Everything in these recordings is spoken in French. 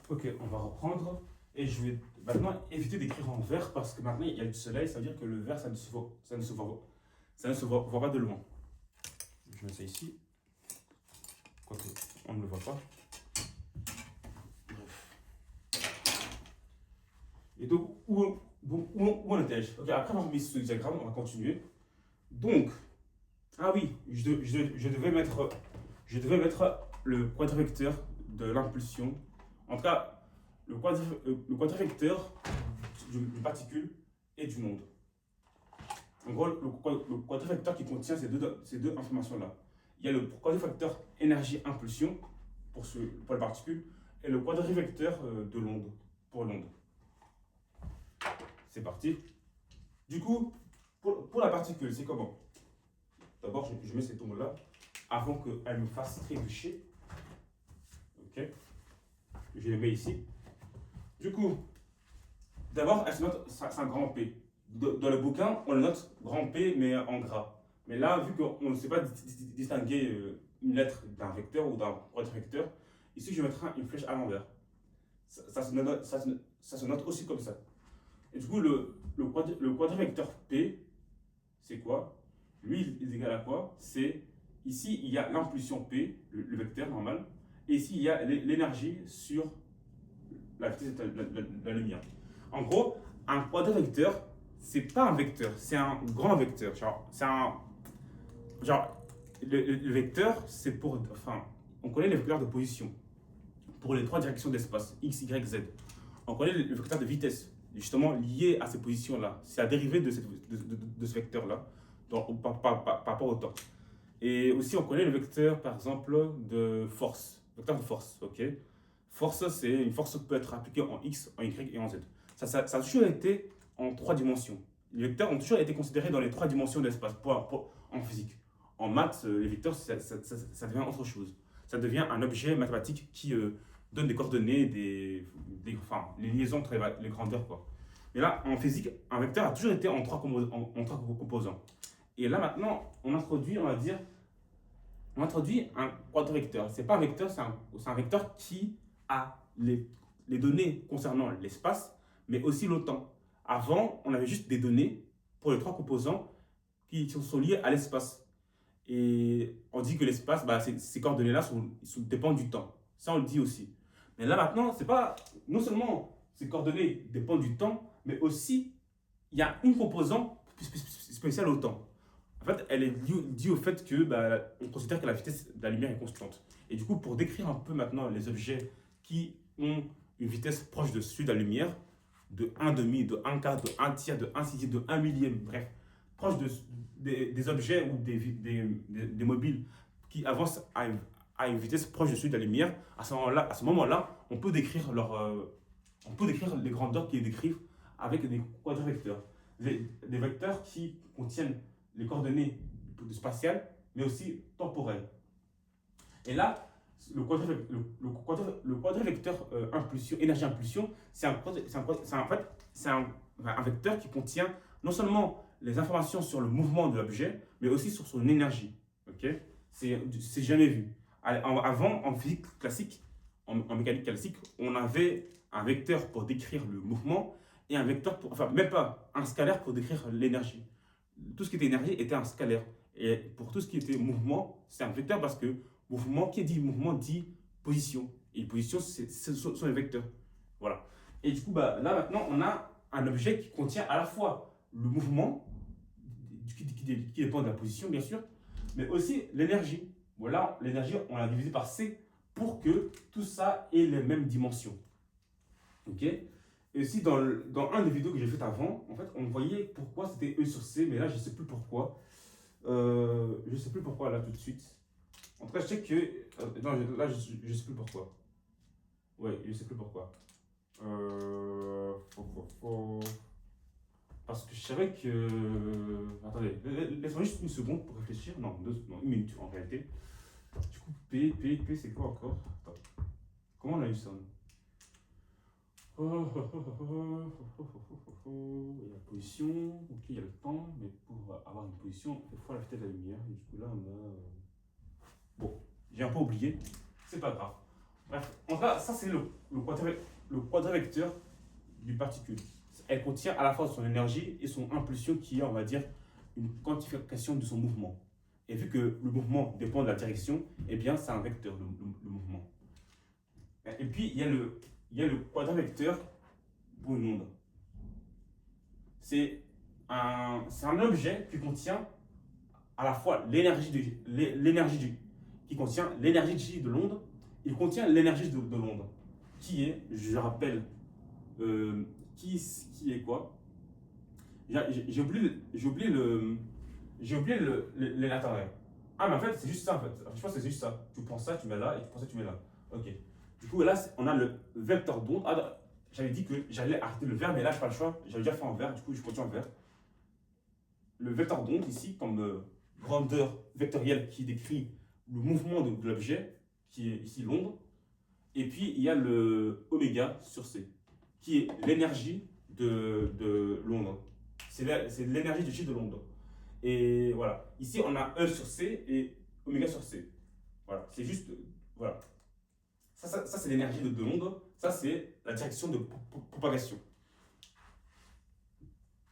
Ok, on va reprendre. Et je vais maintenant éviter d'écrire en vert parce que maintenant il y a du soleil, ça veut dire que le vert ça ne se voit pas de loin. Je mets ça ici. Quoique, on ne le voit pas. Bref. Et donc, où en étais-je? Ok, après avoir mis ce diagramme, on va continuer. Donc, ah oui, je devais mettre le quadrivecteur de l'impulsion. En tout cas, le quadrivecteur d'une particule et d'une onde. En gros, le quadrivecteur qui contient ces deux informations-là. Il y a le quadrivecteur énergie-impulsion pour les particules et le quadrivecteur de l'onde pour l'onde. C'est parti. Du coup, pour la particule, c'est comment? D'abord, je mets cette onde-là avant qu'elle me fasse trébucher. Ok. Je les mets ici. Du coup, d'abord, elle se note, c'est un grand P. Dans le bouquin, on le note grand P, mais en gras. Mais là, vu qu'on ne sait pas distinguer une lettre d'un vecteur ou d'un quadrivecteur, ici, je mettrai une flèche à l'envers. Ça se note aussi comme ça. Et du coup, le quadrivecteur P, c'est quoi? Lui, il est égal à quoi? C'est, ici, il y a l'impulsion P, le vecteur normal, et ici, il y a l'énergie sur la vitesse de la lumière. En gros, un quadrivecteur, c'est pas un vecteur, c'est un grand vecteur. Genre, le vecteur, c'est pour, enfin, on connaît les vecteurs de position pour les trois directions d'espace, x, y, z. On connaît le vecteur de vitesse, justement lié à ces positions-là. C'est la dérivée de ce vecteur-là, par rapport au temps. Et aussi, on connaît le vecteur, par exemple, de force. Vecteur de force, ok? Force, c'est une force qui peut être appliquée en X, en Y et en Z. Ça a toujours été en trois dimensions. Les vecteurs ont toujours été considérés dans les trois dimensions de l'espace en physique. En maths, les vecteurs, ça devient autre chose. Ça devient un objet mathématique qui donne des coordonnées, enfin, les liaisons entre les grandeurs, quoi. Mais là, en physique, un vecteur a toujours été en trois composants. Et là, maintenant, on introduit un quadrivecteur. Ce n'est pas un vecteur, c'est un vecteur qui a les données concernant l'espace, mais aussi le temps. Avant, on avait juste des données pour les trois composants qui sont liés à l'espace. Et on dit que l'espace, bah, ces coordonnées-là dépendent du temps. Ça, on le dit aussi. Mais là, maintenant, c'est pas. Non seulement ces coordonnées dépendent du temps, mais aussi, il y a une composante spéciale au temps. En fait, elle est due au fait que on considère que la vitesse de la lumière est constante. Et du coup, pour décrire un peu maintenant les objets qui ont une vitesse proche de celui de la lumière, de 1 demi, de 1 quart, de 1 tiers, de 1 sixième, de 1 millième, bref, proche des objets ou des mobiles qui avancent à une vitesse proche de celui de la lumière, à ce moment-là, on peut décrire les grandeurs qui les décrivent avec des quadrivecteurs. Des vecteurs qui contiennent les coordonnées spatiales, mais aussi temporelles. Et là, le quadrivecteur énergie-impulsion, c'est un vecteur qui contient non seulement les informations sur le mouvement de l'objet, mais aussi sur son énergie. Okay, c'est jamais vu. Avant, en physique classique, en mécanique classique, on avait un vecteur pour décrire le mouvement et un vecteur pour, enfin, même pas, un scalaire pour décrire l'énergie. Tout ce qui était énergie était un scalaire. Et pour tout ce qui était mouvement, c'est un vecteur parce que mouvement, qui dit mouvement dit position. Et position, ce sont les vecteurs. Voilà. Et du coup, bah, là maintenant, on a un objet qui contient à la fois le mouvement, qui dépend de la position, bien sûr, mais aussi l'énergie. Voilà, l'énergie, on l'a divisé par C pour que tout ça ait les mêmes dimensions. Ok? Et aussi, dans un des vidéos que j'ai fait avant, en fait, on voyait pourquoi c'était E sur C, mais là, je ne sais plus pourquoi. Je ne sais plus pourquoi, là, tout de suite. En tout cas, je sais que. Non, là, je ne sais plus pourquoi. Ouais, je ne sais plus pourquoi. Parce que je savais que. Attendez, laisse-moi juste une seconde pour réfléchir. Non, non, une minute en réalité. Du coup, P, c'est quoi encore? Attends. Comment on a eu ça? Il y a la position, ok, il y a le temps, mais pour avoir une position, il faut la vitesse de la lumière. Et du coup, là, on a. Bon, j'ai un peu oublié, c'est pas grave. Bref, en tout cas, ça c'est le quadravecteur d'une particule. Elle contient à la fois son énergie et son impulsion qui est, on va dire, une quantification de son mouvement. Et vu que le mouvement dépend de la direction, eh bien, c'est un vecteur, le mouvement. Et puis, il y a le quadravecteur pour une onde. C'est un objet qui contient à la fois qui contient l'énergie de l'onde, il contient l'énergie de l'onde, qui est, je rappelle, qui est quoi? J'ai oublié l'intérêt. Ah, mais en fait, c'est juste ça, en fait. Je pense que c'est juste ça. Tu prends ça, tu mets là, et tu prends ça, tu mets là. Ok. Du coup, là, on a le vecteur d'onde. Ah, j'avais dit que j'allais arrêter le vert, mais là, je n'ai pas le choix. J'avais déjà fait en vert, du coup, je continue en vert. Le vecteur d'onde, ici, comme grandeur vectorielle qui décrit le mouvement de l'objet, qui est ici l'onde. Et puis, il y a le oméga sur C, qui est l'énergie de l'onde. C'est l'énergie du chiffre de l'onde. Et voilà. Ici, on a E sur C et oméga sur C. Voilà. C'est juste. Voilà. Ça c'est l'énergie de l'onde. Ça, c'est la direction de propagation.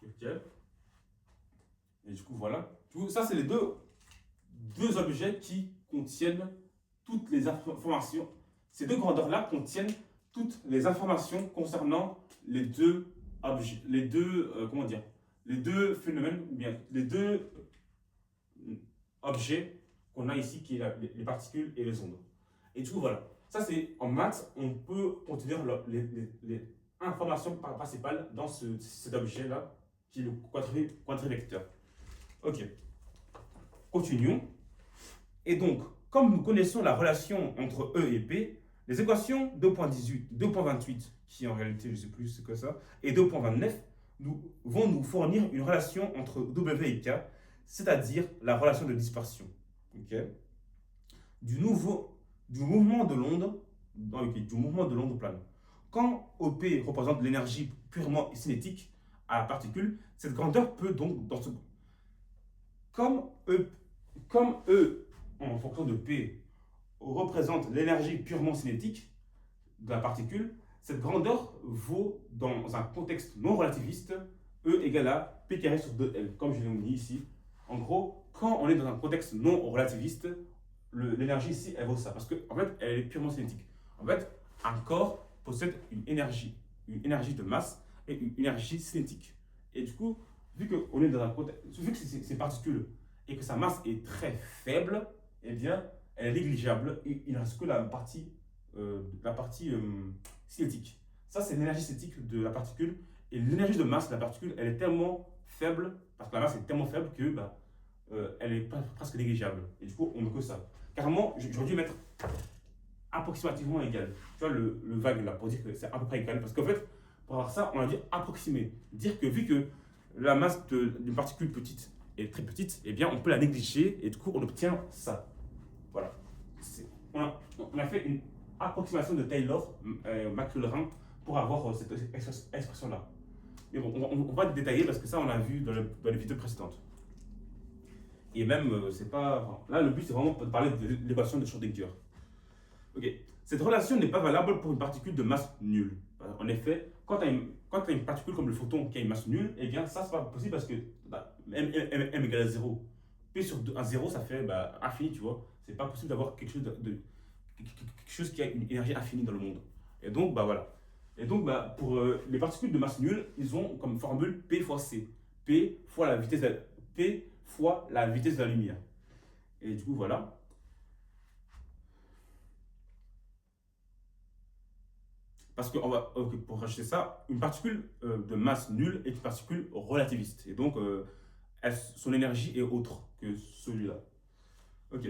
Ok. Et du coup, voilà. Du coup, ça, c'est les deux objets qui contiennent toutes les informations. Ces deux grandeurs-là contiennent toutes les informations concernant les deux objets, comment dire, les deux phénomènes, ou bien les deux objets qu'on a ici, qui est les particules et les ondes. Et du coup, voilà. Ça, c'est en maths, on peut contenir les informations principales dans cet objet-là, qui est le quadrivecteur. Ok. Continuons. Et donc, comme nous connaissons la relation entre E et P, les équations 2.18, 2.28, qui en réalité, je ne sais plus c'est quoi ça, et 2.29, vont nous fournir une relation entre W et K, c'est-à-dire la relation de dispersion. Okay. Du mouvement de l'onde, du mouvement de l'onde plane. Quand OP représente l'énergie purement cinétique à la particule, cette grandeur peut donc, comme E en fonction de P représente l'énergie purement cinétique de la particule, cette grandeur vaut dans un contexte non relativiste E égale à P carré sur 2L, comme je l'ai mis ici. En gros, quand on est dans un contexte non relativiste, l'énergie ici, elle vaut ça, parce qu'en fait, elle est purement cinétique. En fait, un corps possède une énergie de masse et une énergie cinétique. Et du coup, vu qu'on est dans un contexte, vu que c'est particules et que sa masse est très faible, eh bien, elle est négligeable et il ne reste que la partie cinétique. Ça, c'est l'énergie cinétique de la particule. Et l'énergie de masse de la particule, elle est tellement faible, parce que la masse est tellement faible que elle est presque négligeable. Et du coup, on ne met que ça. Carrément, j'aurais dû mettre approximativement égal. Tu vois, le vague là, pour dire que c'est à peu près égal. Parce qu'en fait, pour avoir ça, on a dit approximer. Dire que vu que la masse d'une particule petite est très petite, eh bien, on peut la négliger et du coup, on obtient ça. Voilà. On a fait une approximation de Taylor-Maclaurin pour avoir cette expression-là. Mais bon, on va détailler parce que ça, on l'a vu dans les vidéos précédentes. Et même, c'est pas. Enfin, là, le but, c'est vraiment de parler de l'équation de Schrödinger. Ok. Cette relation n'est pas valable pour une particule de masse nulle. En effet, quand tu as une particule comme le photon qui a une masse nulle, eh bien, ça, c'est pas possible parce que m égale à 0. P sur 0, ça fait infini, tu vois. C'est pas possible d'avoir quelque chose qui a une énergie infinie dans le monde. Et donc, voilà. Et donc, pour les particules de masse nulle, ils ont comme formule P fois C. P fois la vitesse de la lumière. Et du coup, voilà. Parce que pour rajouter ça, une particule de masse nulle est une particule relativiste. Et donc, son énergie est autre que celui-là. Ok.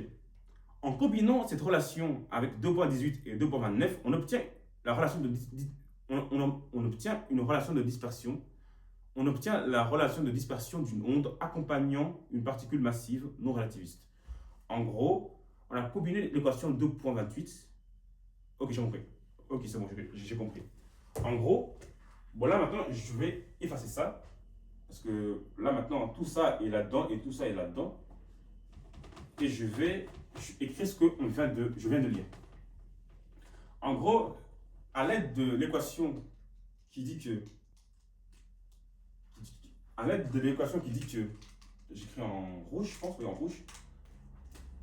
En combinant cette relation avec 2.18 et 2.29, on obtient la relation on obtient une relation de dispersion. On obtient la relation de dispersion d'une onde accompagnant une particule massive non relativiste. En gros, on a combiné l'équation 2.28. Ok, j'ai compris. Ok, c'est bon, j'ai compris. En gros, là maintenant, je vais effacer ça. Parce que là maintenant, tout ça est là-dedans et tout ça est là-dedans. Et je vais écrire ce que je viens de lire. En gros, à l'aide de l'équation qui dit que, à l'aide de l'équation qui dit que, j'écris en rouge, je pense, oui, en rouge,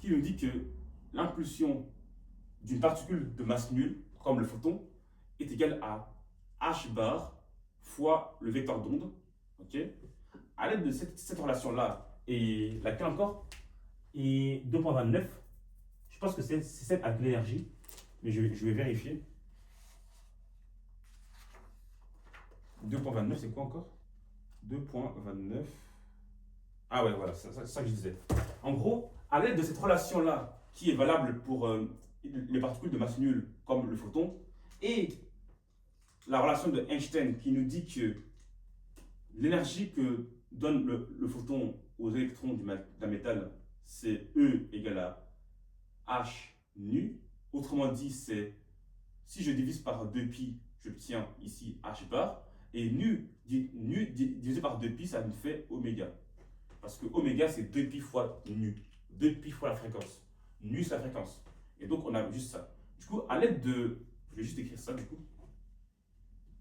qui nous dit que l'impulsion d'une particule de masse nulle, comme le photon, est égale à h bar fois le vecteur d'onde. Ok. À l'aide de cette relation-là, et laquelle encore? Et 2.29, je pense que c'est celle avec l'énergie, mais je vais vérifier. 2.29, c'est quoi encore? 2.29. Ah ouais, voilà, c'est ça que je disais. En gros, à l'aide de cette relation-là, qui est valable pour les particules de masse nulle, comme le photon, et la relation de Einstein qui nous dit que l'énergie que donne le photon aux électrons d'un métal, c'est E égale à H nu. Autrement dit, c'est si je divise par 2pi, j'obtiens ici H bar. Et nu divisé par 2pi, ça me fait oméga. Parce que oméga, c'est 2pi fois nu. 2pi fois la fréquence. Nu, c'est la fréquence. Et donc, on a juste ça. Du coup, à l'aide de... Je vais juste écrire ça, du coup.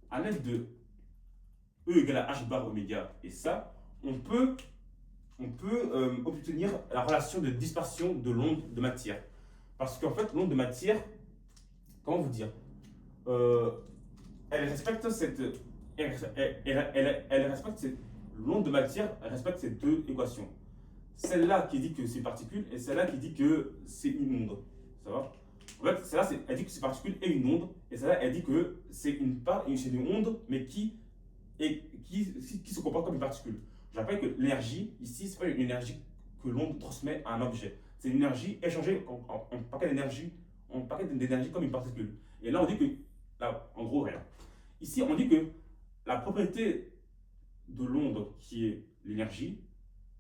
À l'aide de E égale à H bar oméga et ça, on peut obtenir la relation de dispersion de l'onde de matière. Parce qu'en fait, l'onde de matière, comment vous dire, elle respecte cette... Elle respecte l'onde de matière, elle respecte ces deux équations. Celle-là qui dit que c'est particule et celle-là qui dit que c'est une onde. Ça va? En fait, celle-là, elle dit que c'est particule et une onde, et celle-là, elle dit que c'est une onde, mais qui se comporte comme une particule. Je rappelle que l'énergie, ici, ce n'est pas une énergie que l'onde transmet à un objet. C'est une énergie échangée en paquet d'énergie, comme une particule. Et là, on dit que, là, en gros, rien. Ici, on dit que la propriété de l'onde, qui est l'énergie,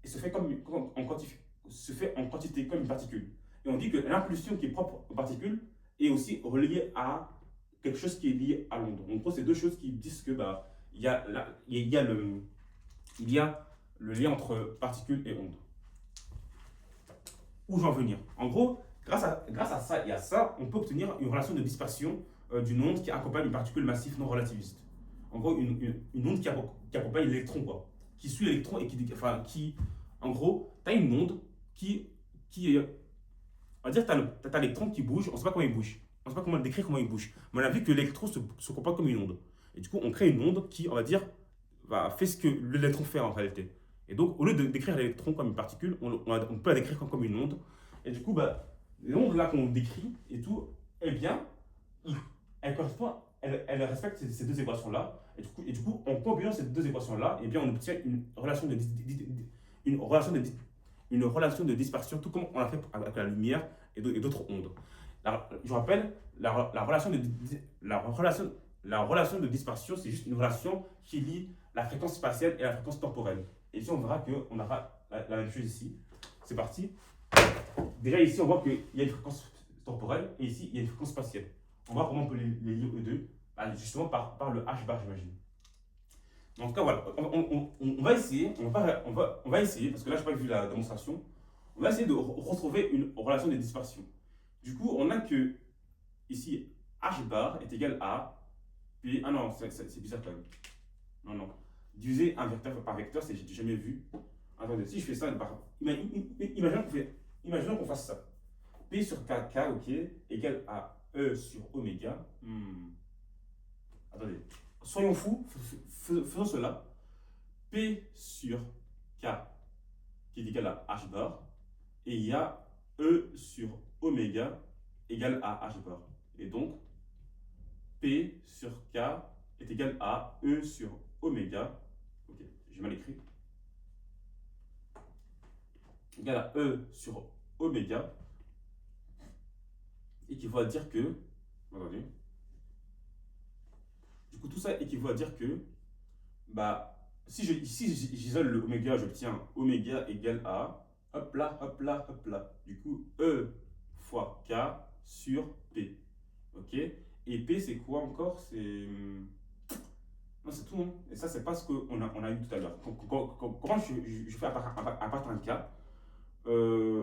se fait en quantité comme une particule. Et on dit que l'impulsion qui est propre aux particules est aussi reliée à quelque chose qui est lié à l'onde. En gros, c'est deux choses qui disent que il y a le lien entre particules et ondes. Où je vais en venir? En gros, grâce à ça et à ça, on peut obtenir une relation de dispersion d'une onde qui accompagne une particule massive non relativiste. En gros, une onde qui accompagne l'électron, quoi. Qui suit l'électron et en gros, tu as une onde qui on va dire, tu as l'électron qui bouge, on ne sait pas comment il bouge. On ne sait pas comment décrire comment il bouge. Mais on a vu que l'électron se comporte comme une onde. Et du coup, on crée une onde qui, on va dire, fait ce que l'électron fait en réalité. Et donc, au lieu de décrire l'électron comme une particule, on peut la décrire comme une onde. Et du coup, les ondes là qu'on décrit et tout, eh bien, elles respectent ces deux équations-là. Et du coup, en combinant ces deux équations-là, eh bien, on obtient une relation de dispersion, tout comme on l'a fait avec la lumière et d'autres ondes. Je rappelle, la relation de dispersion, c'est juste une relation qui lie la fréquence spatiale et la fréquence temporelle. Et ici, on verra qu'on aura la même chose ici. C'est parti. Déjà, ici, on voit qu'il y a une fréquence temporelle et ici, il y a une fréquence spatiale. On va voir comment on peut les lier eux deux, justement par le H bar, j'imagine. En tout cas, voilà, on va essayer, on va essayer, parce que là, je n'ai pas vu la démonstration, on va essayer de retrouver une relation de dispersion. Du coup, on a que, ici, H bar est égal à, puis, ah non, c'est bizarre quand même. Non. Diviser un vecteur par vecteur, j'ai jamais vu. Attendez, si je fais ça, imaginons qu'on fasse ça. P sur K, ok, égale à E sur oméga. Attendez. Soyons fous, faisons cela. P sur K qui est égal à H bar. Et il y a E sur oméga égale à H bar. Et donc, P sur K est égal à E sur oméga. Ok, j'ai mal écrit. Égal à E sur oméga. Équivaut à dire que. Attendez. Du coup, tout ça équivaut à dire que, si j'isole le oméga, j'obtiens oméga égale à, hop là. Du coup, E fois K sur P. Ok? Et P, c'est quoi encore? Non, c'est tout, non? Et ça, c'est pas ce qu'on a eu tout à l'heure. Comment je fais à part un K?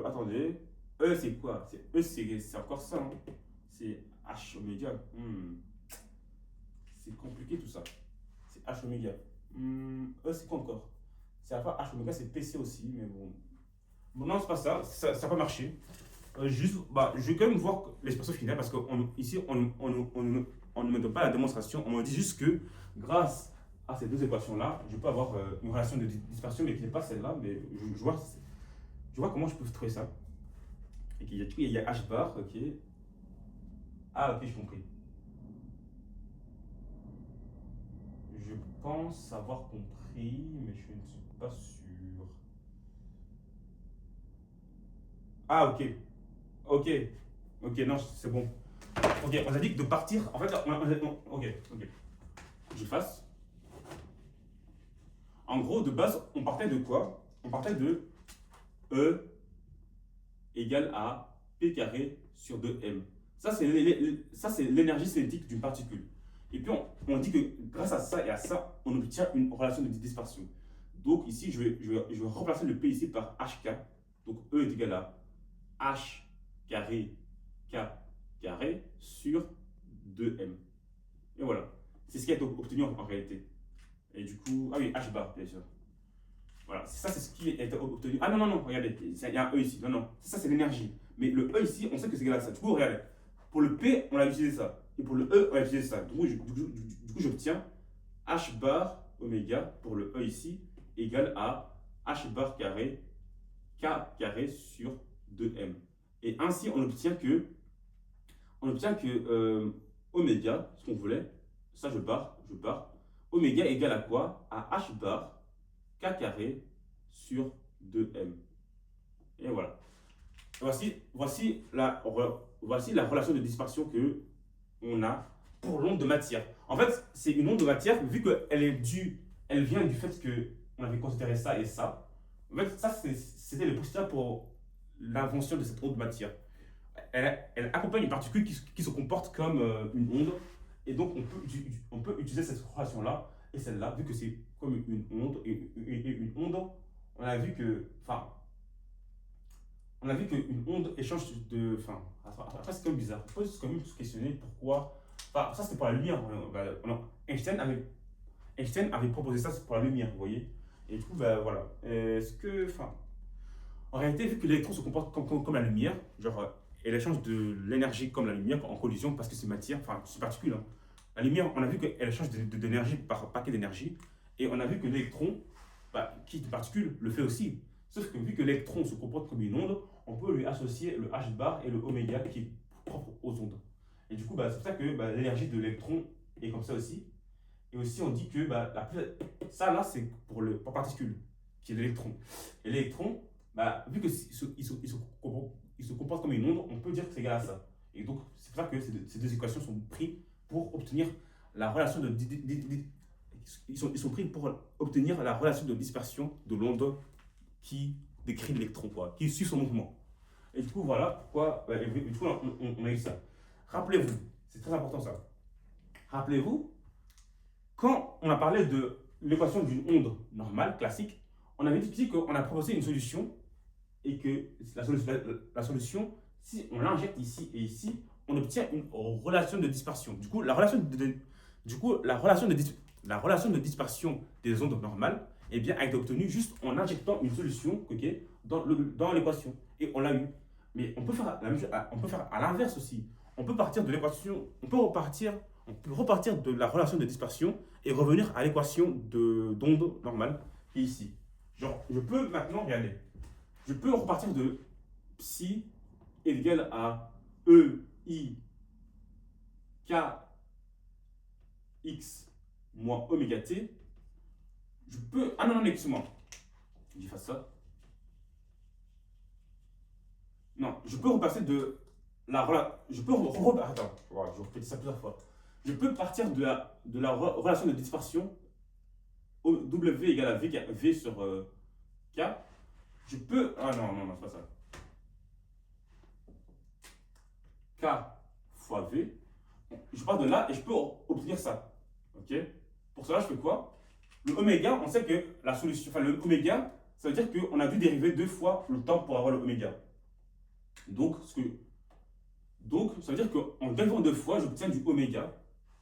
Attendez. E, c'est quoi? E, c'est encore ça, hein? C'est H oméga. C'est compliqué tout ça. C'est H oméga. C'est quoi encore? C'est à la fois H oméga, c'est PC aussi, mais bon. Bon, non, c'est pas ça. Ça n'a pas marché. Juste, je vais quand même voir l'expression finale parce qu'ici, on ne me donne pas la démonstration. On me dit juste que grâce à ces deux équations-là, je peux avoir une relation de dispersion, mais qui n'est pas celle-là. Mais je vois comment je peux trouver ça. Et il y a H bar, ok. Ah, ok, j'ai compris. Je pense avoir compris, mais je ne suis pas sûr. Ah, ok. Ok. Ok, non, c'est bon. Ok, on a dit que de partir. En fait, ok, ok. J'efface. En gros, de base, on partait de quoi? On partait de E égale à P carré sur 2M. Ça, c'est l'énergie cinétique d'une particule. Et puis, on dit que grâce à ça et à ça, on obtient une relation de dispersion. Donc, ici, je vais remplacer le P ici par HK. Donc, E est égal à H carré K carré sur 2M. Et voilà. C'est ce qui a été obtenu en réalité. Et du coup, ah oui, H bar, bien sûr. Voilà, ça c'est ce qui a été obtenu. Ah non, non, non, regardez, il y a un E ici. Non, non, ça c'est l'énergie. Mais le E ici, on sait que c'est égal à ça. Du coup, regardez, pour le P, on a utilisé ça. Et pour le E, on a utilisé ça. Du coup, j'obtiens H bar oméga pour le E ici égale à H bar carré K carré sur 2M. Et ainsi, on obtient que oméga, ce qu'on voulait, ça je barre, oméga égale à quoi? À H bar K carré sur 2M. Et voilà. Voici la relation de dispersion que on a pour l'onde de matière. En fait, c'est une onde de matière, vu elle vient du fait qu'on avait considéré ça et ça. En fait, ça, c'était le postulat pour l'invention de cette onde de matière. Elle accompagne une particule qui se comporte comme une onde. Et donc, on peut utiliser cette relation-là et celle-là, vu que c'est comme une onde. Et une onde, on a vu que. Enfin, on a vu qu'une onde échange de. Enfin, après, c'est quand même bizarre. Il faut quand même se questionner pourquoi. Enfin, ça, c'était pour la lumière. Einstein avait proposé ça pour la lumière, vous voyez. Et du coup, voilà. Est-ce que. Enfin. En réalité, vu que l'électron se comporte comme la lumière, genre, elle échange de l'énergie comme la lumière en collision parce que c'est matière, enfin, c'est particule. Hein. La lumière, on a vu qu'elle échange d'énergie par paquet d'énergie. Et on a vu que l'électron, qui est une particule, le fait aussi. Sauf que vu que l'électron se comporte comme une onde, on peut lui associer le H bar et le oméga qui est propre aux ondes. Et du coup, c'est pour ça que l'énergie de l'électron est comme ça aussi. Et aussi, on dit que ça là, c'est pour particule, qui est l'électron. Et l'électron, vu qu'il se comporte comme une onde, on peut dire que c'est égal à ça. Et donc, c'est pour ça que ces deux équations sont prises pour obtenir la relation de ils sont pris pour obtenir la relation de dispersion de l'onde qui décrit l'électron, qui suit son mouvement. Et du coup, voilà pourquoi du coup, on a eu ça. Rappelez-vous, c'est très important ça. Rappelez-vous, quand on a parlé de l'équation d'une onde normale, classique, on avait dit qu'on a proposé une solution et que la solution, si on l'injecte ici et ici, on obtient une relation de dispersion. Du coup, la relation de dispersion des ondes normales a été obtenue juste en injectant une solution dans l'équation. Et on l'a eu. Mais on peut faire à l'inverse aussi. On peut partir de l'équation, on peut repartir de la relation de dispersion et revenir à l'équation d'onde normale qui est ici. Genre, je peux maintenant, regardez, je peux repartir de psi égale à E, I, K, X moins oméga T. Je peux. Ah non, non, excuse-moi. J'efface ça. Non, je peux repasser de la. Je peux. Attends, je répète ça plusieurs fois. Je peux partir de la relation de dispersion W égale à V sur K. Je peux. Ah non, non, non, c'est pas ça. K fois V. Je pars de là et je peux obtenir ça. Ok? Pour cela, je fais quoi? Le oméga, on sait que la solution. Enfin, le oméga, ça veut dire qu'on a dû dériver 2 fois le temps pour avoir le oméga. Donc, Donc, ça veut dire qu'en dérivant deux fois, j'obtiens du oméga.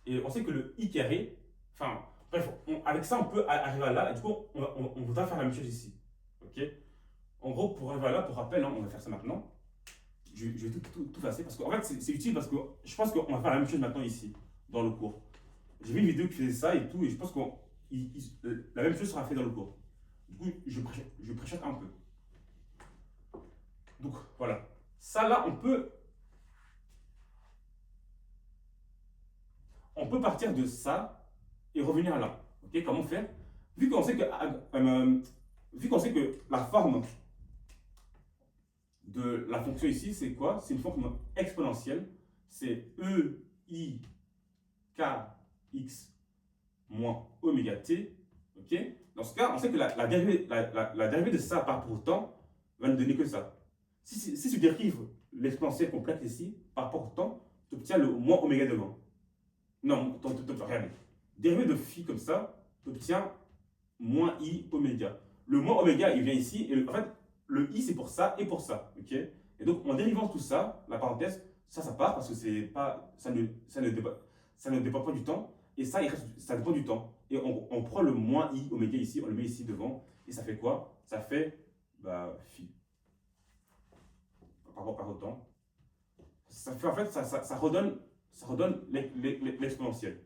Et on sait que le i carré, enfin, bref, avec ça, on peut arriver à là. Et du coup, on voudra faire la même chose ici. Ok? En gros, pour arriver à là, pour rappel, hein, on va faire ça maintenant. Je vais tout effacer parce qu'en fait, c'est utile parce que je pense qu'on va faire la même chose maintenant ici, dans le cours. J'ai vu une vidéo qui faisait ça et tout, et je pense que la même chose sera faite dans le cours. Du coup, je préchote un peu. Donc, voilà. Ça, là, on peut partir de ça et revenir là. Ok? Comment faire? Vu qu'on sait que, vu qu'on sait que la forme de la fonction ici, c'est quoi? C'est une fonction exponentielle. C'est e, i, k, x moins oméga t. Ok? Dans ce cas, on sait que la dérivée de ça par rapport au temps va ne donner que ça. Si tu dérives l'exponentielle complète ici par rapport au temps, tu obtiens le moins oméga devant. Non, regardez. Dérivé de phi comme ça, tu obtiens moins i oméga. Le moins oméga, il vient ici, et en fait, le i c'est pour ça et pour ça. Ok? Et donc, en dérivant tout ça, la parenthèse, ça part parce que c'est pas, ça ne dépend pas du temps, et ça, ça dépend du temps. Et on prend le moins i oméga ici, on le met ici devant, et ça fait quoi? Ça fait phi. Par rapport au temps. Ça fait en fait, ça redonne l'exponentielle.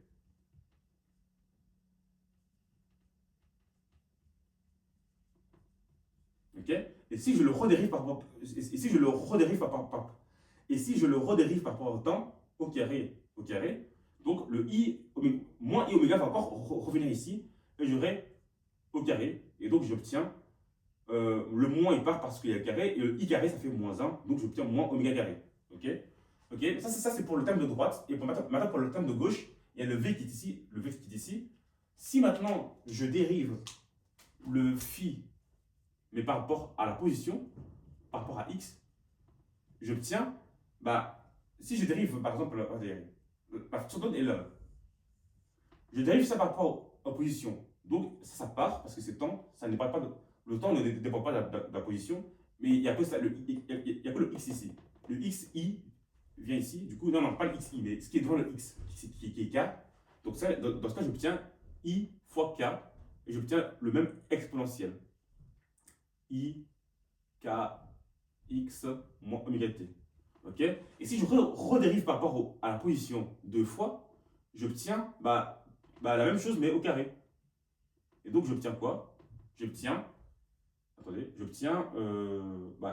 Ok? Et si je le redérive par rapport au temps, au carré, donc le i, moins i oméga va encore revenir ici, et j'aurai au carré, et donc j'obtiens, le moins il part parce qu'il y a le carré, et le i carré ça fait moins 1, donc j'obtiens moins oméga carré. Ok? Ok? Ça c'est pour le terme de droite, et maintenant pour le terme de gauche, il y a le v qui est ici, le v qui est ici. Si maintenant je dérive le phi, mais par rapport à la position, par rapport à x, j'obtiens, si je dérive par exemple, la fonction donne est là. Je dérive ça par rapport à la position. Donc ça part parce que c'est temps, ça ne dépend pas de, le temps ne dépend pas de la position, mais il n'y a que ça, il y a que le x ici. Le xi vient ici, du coup, non, pas le xi, mais ce qui est devant le x, qui est k. Donc ça, dans ce cas, j'obtiens i fois k, et j'obtiens le même exponentiel. I, k, x moins oméga t. Ok? Et si je redérive par rapport à la position deux fois, j'obtiens la même chose mais au carré. Et donc j'obtiens quoi? J'obtiens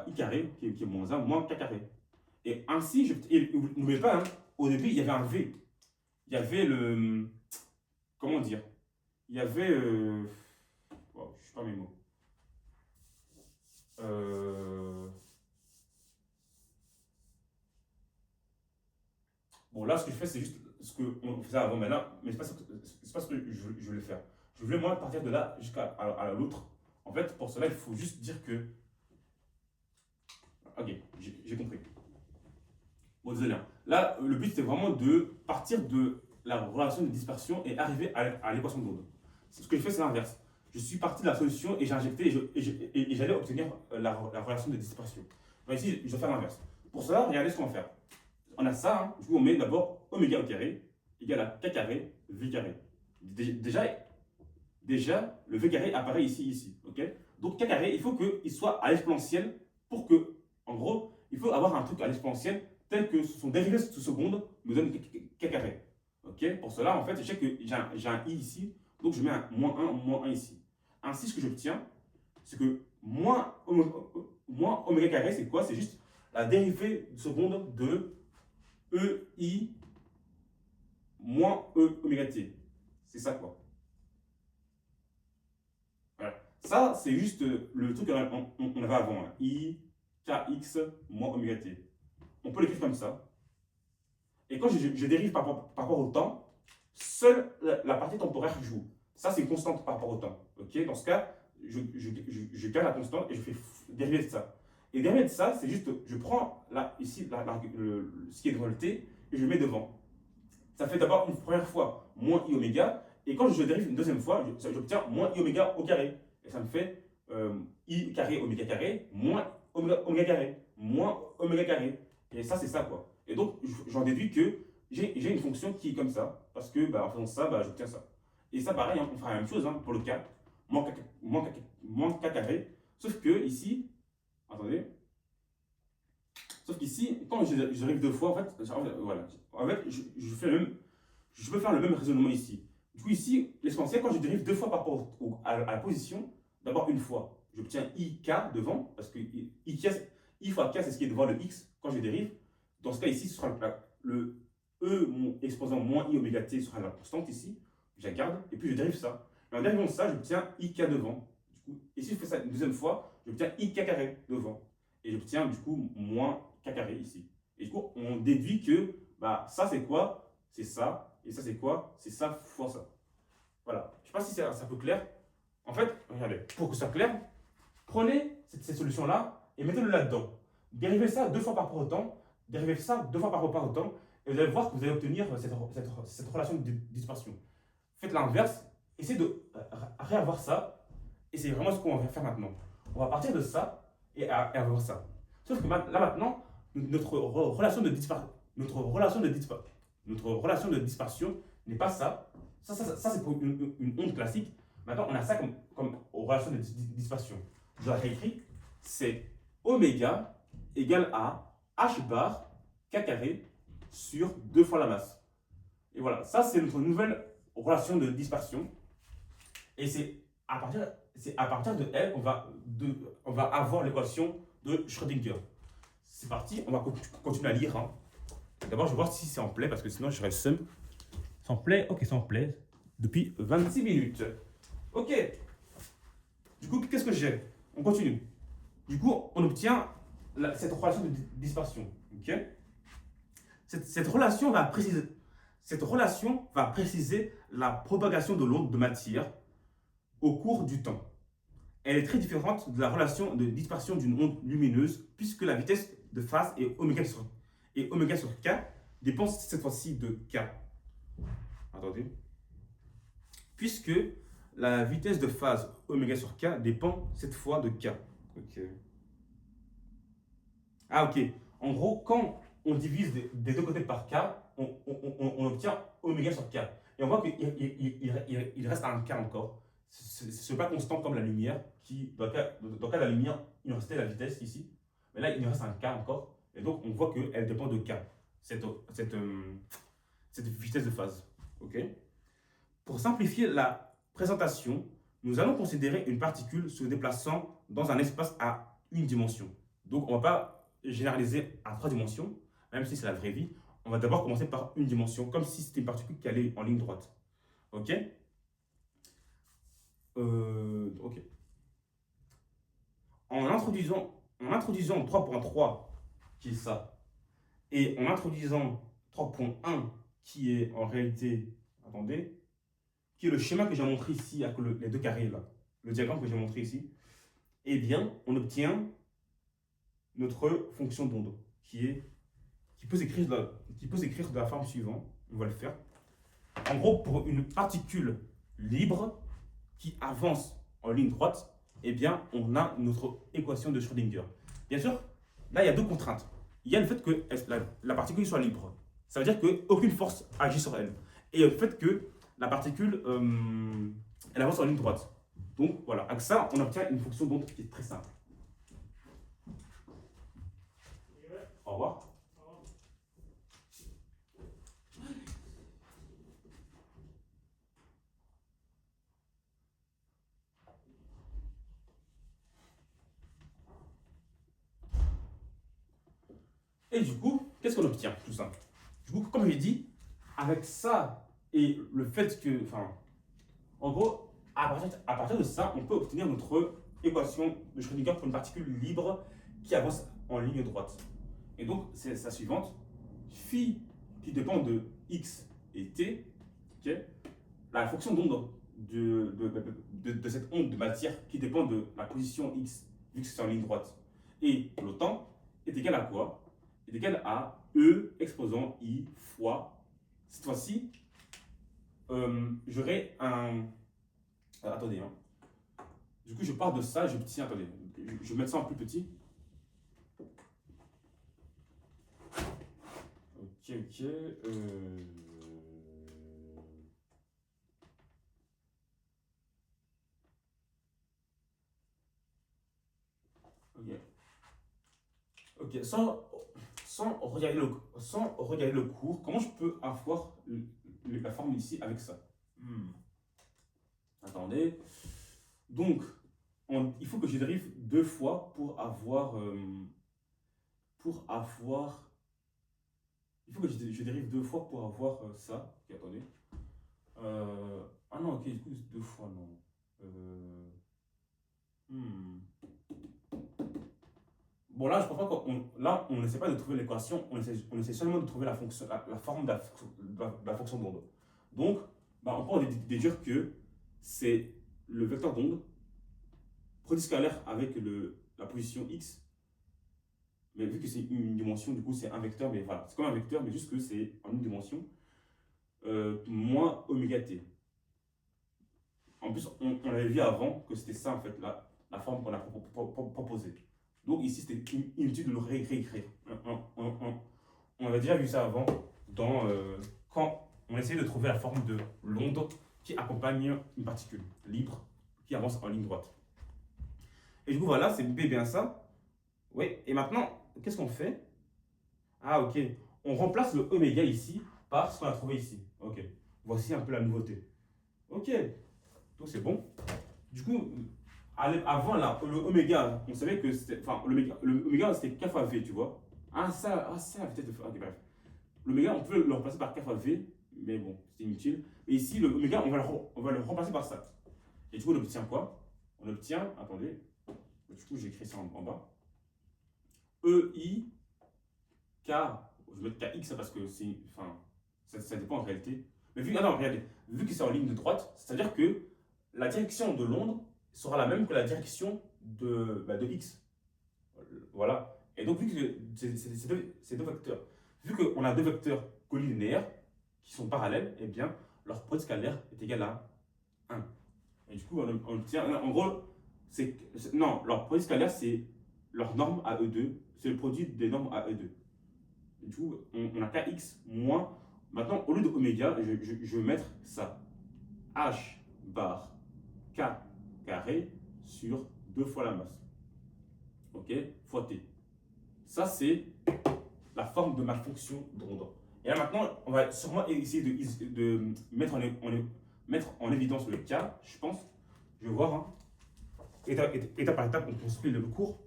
i carré qui est moins 1 moins k carré. Et ainsi, n'oubliez pas, hein, au début il y avait un v. Il y avait le. Comment dire? Il y avait. Oh, je sais pas mes mots. Bon, là, ce que je fais, c'est juste ce qu'on faisait avant maintenant, mais c'est pas ce que je voulais faire. Je voulais, moi, partir de là jusqu'à l'autre. En fait, pour cela, il faut juste dire que. Ok, j'ai compris. Bon, désolé, hein. Là, le but, c'était vraiment de partir de la relation de dispersion et arriver à l'équation de Gould. Ce que je fais, c'est l'inverse. Je suis parti de la solution et j'ai injecté et j'allais obtenir la relation de dispersion. Donc ici, je dois faire l'inverse. Pour cela, regardez ce qu'on va faire. On a ça, hein. Du coup, on met d'abord oméga au carré égale à k carré v carré. Déjà, le v carré apparaît ici. Ok? Donc k carré, il faut qu'il soit à l'exponentielle pour que, en gros, il faut avoir un truc à l'exponentielle tel que son dérivé sous seconde me donne k carré. Ok? Pour cela, en fait, je sais que j'ai un i ici, donc je mets un moins 1 ici. Ainsi, ce que j'obtiens, c'est que moins oméga carré, c'est quoi? C'est juste la dérivée seconde de EI moins E oméga t. C'est ça quoi. Voilà. Ça, c'est juste le truc qu'on avait avant. Hein. I, kx moins oméga t. On peut l'écrire comme ça. Et quand je dérive par rapport au temps, seule la partie temporaire joue. Ça, c'est une constante par rapport au temps. Okay? Dans ce cas, je garde la constante et je fais dériver de ça. Et dériver de ça, c'est juste, je prends là, ici ce qui est devant le t et je le mets devant. Ça fait d'abord une première fois moins i oméga, et quand je dérive une deuxième fois, j'obtiens moins i oméga au carré. Et ça me fait i carré oméga carré moins oméga carré moins oméga carré. Et ça, c'est ça quoi. Et donc, j'en déduis que j'ai une fonction qui est comme ça, parce que bah, en faisant ça, bah, j'obtiens ça. Et ça, pareil, hein, on fera la même chose hein, pour le k, moins k carré, sauf que ici, attendez, sauf qu'ici, quand je dérive deux fois, en fait, voilà, en fait je peux faire le même raisonnement ici. Du coup, ici, l'essentiel, quand je dérive deux fois par rapport à la position, d'abord une fois, j'obtiens ik devant, parce que i fois k, c'est ce qui est devant le x quand je dérive. Dans ce cas ici, ce sera le e, mon exposant moins i oméga t sera la constante ici, je la garde, et puis je dérive ça. Et en dérivant ça, j'obtiens ik devant. Du coup, et si je fais ça une deuxième fois, j'obtiens ik carré devant. Et j'obtiens du coup moins k carré ici. Et du coup, on déduit que bah, ça c'est quoi? C'est ça. Et ça c'est quoi? C'est ça fois ça. Voilà. Je ne sais pas si c'est un peu clair. En fait, regardez, pour que ce soit clair, prenez cette solution-là et mettez-le là-dedans. Dérivez ça deux fois par rapport au temps. Dérivez ça deux fois par rapport au temps. Et vous allez voir que vous allez obtenir cette relation de dispersion. Faites l'inverse. Essayez de réavoir ça. Et c'est vraiment ce qu'on va faire maintenant. On va partir de ça et avoir ça. Sauf que là maintenant, notre relation de dispersion n'est pas ça. Ça c'est pour une onde classique. Maintenant, on a ça comme relation de dispersion. Je l'ai réécrit, c'est oméga égale à h bar k carré sur 2 fois la masse. Et voilà, ça c'est notre nouvelle relation de dispersion. Et c'est à partir de elle qu'on va avoir l'équation de Schrödinger. C'est parti, on va continuer à lire. Hein. D'abord, je vais voir si c'est en play, parce que sinon je serai le seum. C'est en play? Ok, c'est en play. Depuis 26 minutes. Ok. Du coup, qu'est-ce que j'ai? On continue. Du coup, on obtient cette relation de dispersion. Ok. Cette relation va préciser la propagation de l'onde de matière au cours du temps. Elle est très différente de la relation de dispersion d'une onde lumineuse, puisque la vitesse de phase est oméga sur k dépend cette fois-ci de k. Attendez. Puisque la vitesse de phase oméga sur k dépend cette fois de k. Ok. Ah ok. En gros, quand on divise des deux côtés par k, on obtient oméga sur k. Et on voit qu'il reste un k encore. Ce n'est pas constant comme la lumière, dans le cas de la lumière, il nous restait la vitesse ici. Mais là, il nous reste un k encore. Et donc, on voit qu'elle dépend de k, cette vitesse de phase. Ok. Pour simplifier la présentation, nous allons considérer une particule se déplaçant dans un espace à une dimension. Donc, on ne va pas généraliser à 3 dimensions, même si c'est la vraie vie. On va d'abord commencer par une dimension, comme si c'était une particule qui allait en ligne droite. Ok. Ok. En introduisant 3.3, qui est ça, et en introduisant 3.1, qui est en réalité, attendez, qui est le schéma que j'ai montré ici, avec les deux carrés là, le diagramme que j'ai montré ici, eh bien, on obtient notre fonction d'onde, qui peut s'écrire de la forme suivante. On va le faire. En gros, pour une particule libre qui avance en ligne droite, eh bien, on a notre équation de Schrödinger. Bien sûr, là, il y a deux contraintes. Il y a le fait que la particule soit libre. Ça veut dire qu'aucune force agit sur elle. Et le fait que la particule, elle avance en ligne droite. Donc, voilà. Avec ça, on obtient une fonction d'onde qui est très simple. Au revoir. Et du coup, qu'est-ce qu'on obtient? Tout simple. Du coup, comme je l'ai dit, avec ça et le fait que, en gros, à partir de ça, on peut obtenir notre équation de Schrödinger pour une particule libre qui avance en ligne droite. Et donc, c'est la suivante. Phi qui dépend de x et t, okay, la fonction d'onde de cette onde de matière qui dépend de la position x, vu que c'est en ligne droite, et le temps, est égal à quoi? Est égal à E exposant I fois, cette fois-ci, j'aurai un... attendez, hein. Du coup, je pars de ça, j'obtiens... Attendez, je vais mettre ça en plus petit. ok. Ok. Ok. Sans regarder le cours, comment je peux avoir la forme ici avec ça? Attendez. Donc, il faut que je dérive deux fois pour avoir. Il faut que je dérive deux fois pour avoir ça. Ok, attendez. Ah non, ok, du coup, deux fois, non. Hmm. Bon, là, je pense pas là, on n'essaie pas de trouver l'équation, on essaie seulement de trouver la forme de la fonction d'onde. Donc, bah, on peut déduire que c'est le vecteur d'onde, produit scalaire avec la position x, mais vu que c'est une dimension, du coup, c'est un vecteur, mais voilà, c'est comme un vecteur, mais juste que c'est en une dimension, moins oméga t. En plus, on avait vu avant que c'était ça, en fait, la forme qu'on a proposée. Donc ici, c'était inutile de le réécrire. On avait déjà vu ça avant, quand on essayait de trouver la forme de l'onde qui accompagne une particule libre qui avance en ligne droite. Et du coup, voilà, c'est bien ça. Oui, et maintenant, qu'est-ce qu'on fait? Ah, ok. On remplace le oméga ici par ce qu'on a trouvé ici. Ok. Voici un peu la nouveauté. Ok. Donc c'est bon. Du coup, avant là, le oméga, on savait que c'était. Enfin, l'oméga c'était k fois v, tu vois. Ça, peut-être. Ok, bref. L'oméga, on peut le remplacer par k fois v, mais bon, c'est inutile. Et ici, le oméga, on va le remplacer par ça. Et du coup, on obtient quoi? On obtient, attendez, du coup, j'ai écrit ça en bas. EI K, je vais mettre KX parce que c'est. Enfin, ça dépend en réalité. Mais regardez, vu que c'est en ligne de droite, c'est-à-dire que la direction de l'onde sera la même que la direction de X. Voilà. Et donc, vu que c'est deux vecteurs, vu qu'on a deux vecteurs collinéaires qui sont parallèles, eh bien, leur produit scalaire est égal à 1. Et du coup, on obtient. En gros, non, leur produit scalaire, c'est leur norme à E2, c'est le produit des normes à E2. Et du coup, on a kx moins. Maintenant, au lieu de oméga, je vais mettre ça. H bar k carré sur 2 fois la masse. Ok? Fois t. Ça, c'est la forme de ma fonction d'onde. Et là, maintenant, on va sûrement essayer de mettre en évidence le cas, je pense. Je vais voir. Hein. Étape par étape, on construit le cours.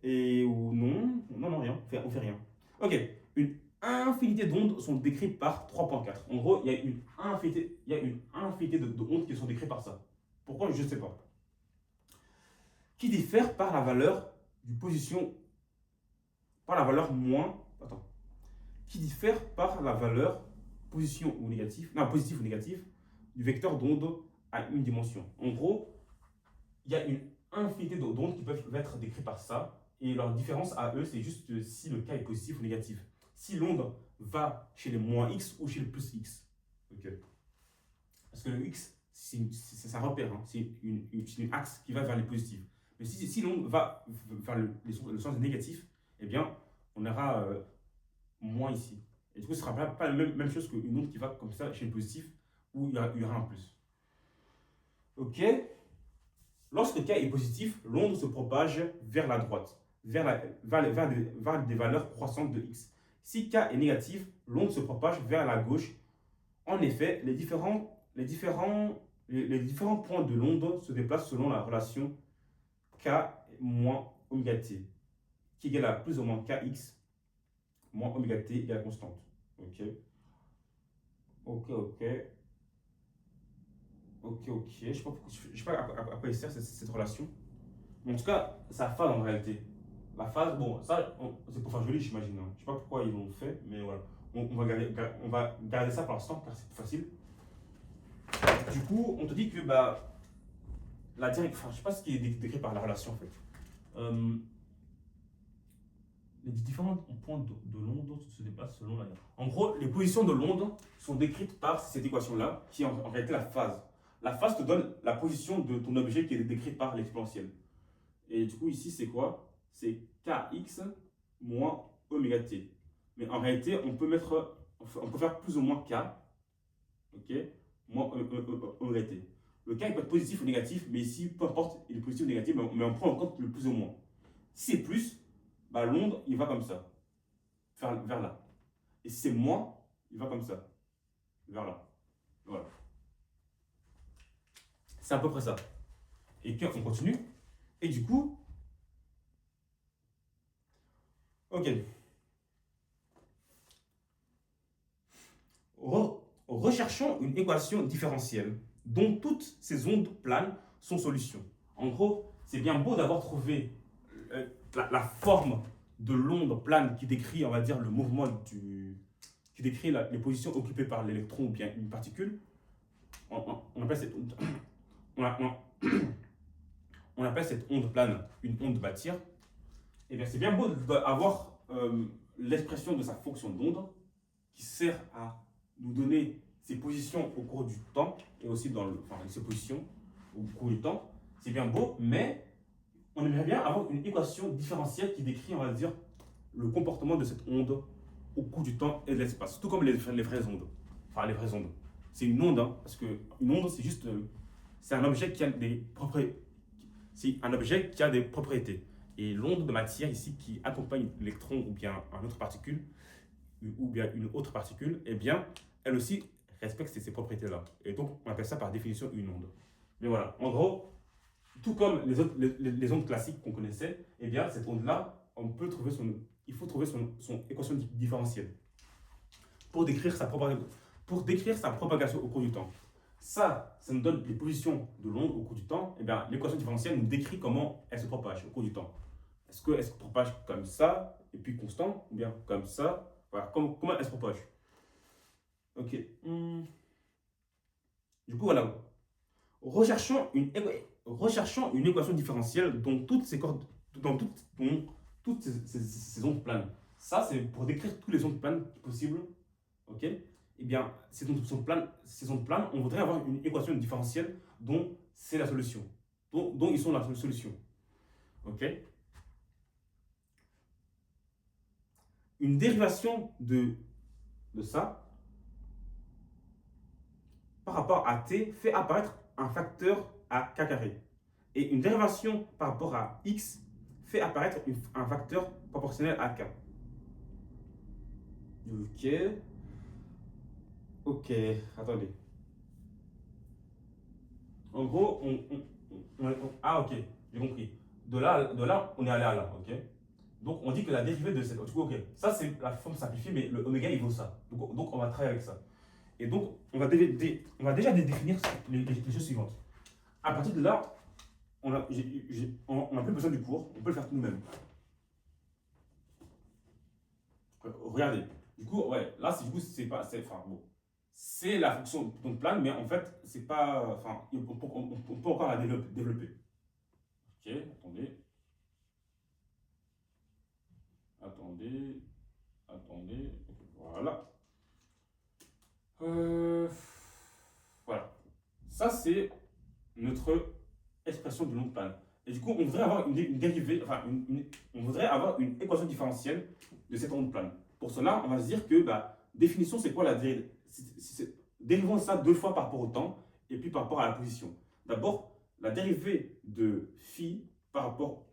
Et ou non, non, rien. On fait rien. Ok. Une infinité d'ondes sont décrites par 3.4. En gros, il y a une infinité de ondes qui sont décrites par ça. Pourquoi? Je ne sais pas. Qui diffère par la valeur du position, par la valeur moins, attends, qui diffère par la valeur position ou négative, non, positif ou négatif, du vecteur d'onde à une dimension. En gros, il y a une infinité d'ondes qui peuvent être décrites par ça, et leur différence à eux, c'est juste si le cas est positif ou négatif. Si l'onde va chez les moins x ou chez le plus x. Ok. Parce que le x, c'est un repère, hein. C'est une axe qui va vers les positifs. Mais si l'onde va vers le sens négatif, eh bien, on aura moins ici. Et du coup, ce ne sera pas la même chose qu'une onde qui va comme ça chez le positif, où il y aura un plus. Ok. Lorsque k est positif, l'onde se propage vers la droite, vers des valeurs croissantes de x. Si k est négatif, l'onde se propage vers la gauche. En effet, les différents points de l'onde se déplacent selon la relation k moins oméga t, qui égale à plus ou moins kx moins oméga t égale constante. Ok. Je sais pas à quoi il sert cette relation. Mais en tout cas, ça phase en réalité. La phase, bon, ça, c'est pour faire joli, j'imagine. Hein. Je sais pas pourquoi ils l'ont fait, mais voilà. On va garder ça pour l'instant, car c'est plus facile. Du coup, on te dit que bah, la direction, enfin, je sais pas ce qui est décrit par la relation en fait. Les différents points de l'onde se déplacent selon la. En gros, les positions de l'onde sont décrites par cette équation-là, qui est en réalité la phase. La phase te donne la position de ton objet qui est décrite par l'exponentielle. Et du coup, ici, c'est quoi? C'est kx moins oméga t. Mais en réalité, on peut mettre on peut faire plus ou moins K, ok, moins omega t. Le K il peut être positif ou négatif, mais ici, peu importe, il est positif ou négatif, mais on prend en compte le plus ou moins. Si c'est plus, bah, l'onde, il va comme ça, vers là. Et si c'est moins, il va comme ça, vers là. Voilà. C'est à peu près ça. Et puis on continue. Et du coup, ok. Recherchons une équation différentielle dont toutes ces ondes planes sont solutions. En gros, c'est bien beau d'avoir trouvé la forme de l'onde plane qui décrit, on va dire, le mouvement qui décrit les positions occupées par l'électron ou bien une particule. On appelle cette onde, on appelle cette onde plane une onde de matière. Et bien, c'est bien beau d'avoir l'expression de sa fonction d'onde qui sert à nous donner ses positions au cours du temps et aussi ses positions au cours du temps. C'est bien beau, mais on aimerait bien avoir une équation différentielle qui décrit, on va dire, le comportement de cette onde au cours du temps et de l'espace, tout comme les vraies ondes. Enfin, les vraies ondes. C'est une onde, hein, parce qu'une onde, c'est juste, c'est un objet qui a des propriétés. C'est un objet qui a des propriétés. Et l'onde de matière ici qui accompagne l'électron ou bien une autre particule, eh bien, elle aussi respecte ces propriétés-là. Et donc, on appelle ça par définition une onde. Mais voilà, en gros, tout comme les ondes classiques qu'on connaissait, eh bien, cette onde-là, il faut trouver son équation différentielle pour décrire sa propagation au cours du temps. Ça nous donne les positions de l'onde au cours du temps. Eh bien, l'équation différentielle nous décrit comment elle se propage au cours du temps. Est-ce qu'elle se propage comme ça, et puis constant, ou bien comme ça? Voilà, comment elle se propage? Ok. Du coup, voilà. Recherchons une équation différentielle dont toutes ces ces ondes planes. Ça, c'est pour décrire toutes les ondes planes possibles. Ok. Eh bien, ces ondes planes, on voudrait avoir une équation différentielle dont c'est la solution. Dont ils sont la solution. Ok. Une dérivation de ça par rapport à t fait apparaître un facteur à k carré. Et une dérivation par rapport à x fait apparaître un facteur proportionnel à k. Ok, attendez. En gros, ah ok, j'ai compris. De là, on est allé à là, ok. Donc on dit que la dérivée de cette, ok, ça c'est la forme simplifiée, mais le oméga il vaut ça. Donc on va travailler avec ça. Et donc on va déjà définir les choses suivantes. À partir de là, on n'a plus besoin du cours, on peut le faire nous-mêmes. Regardez, du coup, ouais, là c'est pas, enfin bon, c'est la fonction d'onde plane, mais en fait c'est pas, enfin on peut encore la développer. Ok, attendez, voilà. Voilà. Ça, c'est notre expression de l'onde plane. Et du coup, on voudrait avoir une dérivée, enfin, on voudrait avoir une équation différentielle de cette onde plane. Pour cela, on va se dire que, définition, c'est quoi la dérivée? Dérivons ça deux fois par rapport au temps et puis par rapport à la position. D'abord, la dérivée de phi par rapport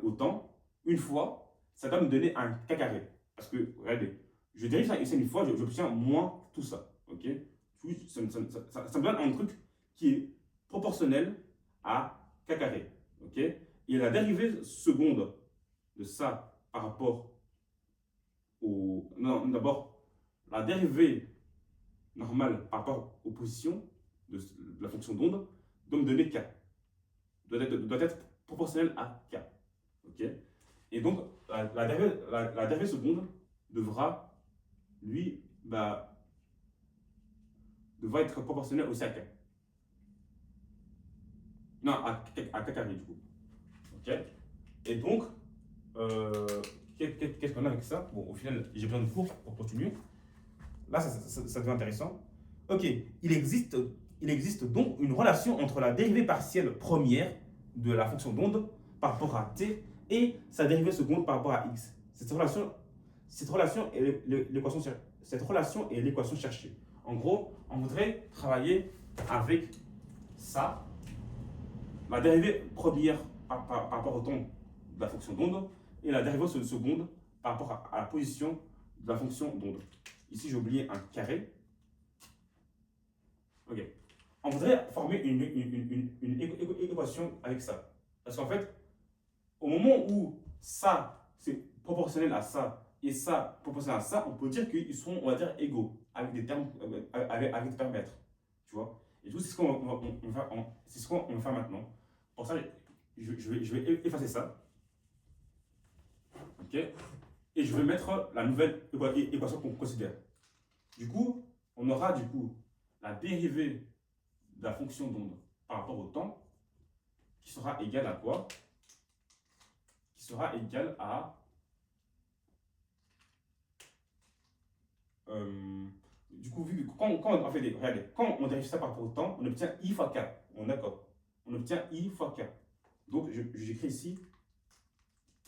au temps, une fois, ça va me donner un k carré. Parce que, regardez, je dérive ça une fois, j'obtiens moins tout ça. Ok? Ça me donne un truc qui est proportionnel à k carré. Ok? Et la dérivée seconde de ça par rapport au. Non, d'abord, la dérivée normale par rapport aux positions de la fonction d'onde doit me donner k. Doit être proportionnel à k. Ok? Et donc, la dérivée seconde devra, lui, devra être proportionnel aussi à k. Non, à k carré du coup. Ok? Et donc, qu'est-ce qu'on a avec ça? Bon, au final, j'ai besoin de cours pour continuer. Là, ça devient intéressant. Ok, il existe donc une relation entre la dérivée partielle première de la fonction d'onde par rapport à t et sa dérivée seconde par rapport à x. Cette relation est l'équation cette relation est l'équation cherchée. En gros, on voudrait travailler avec ça, la dérivée première par rapport au temps de la fonction d'onde et la dérivée seconde par rapport à la position de la fonction d'onde. Ici, j'ai oublié un carré. Ok. On voudrait former une équation avec ça. Parce qu'en fait, au moment où ça, c'est proportionnel à ça, et ça, proportionnel à ça, on peut dire qu'ils sont, on va dire, égaux, avec des termes, avec des paramètres. Tu vois? Et tout, c'est ce qu'on va faire maintenant. Pour ça, je vais effacer ça. Ok? Et je vais mettre la nouvelle équation qu'on considère. Du coup, on aura du coup la dérivée de la fonction d'onde par rapport au temps qui sera égale à quoi? Qui sera égale à du coup, vu que quand on fait regardez, quand on dérive ça par rapport au temps, on obtient I fois K. On est d'accord? On obtient I fois K. Donc, j'écris ici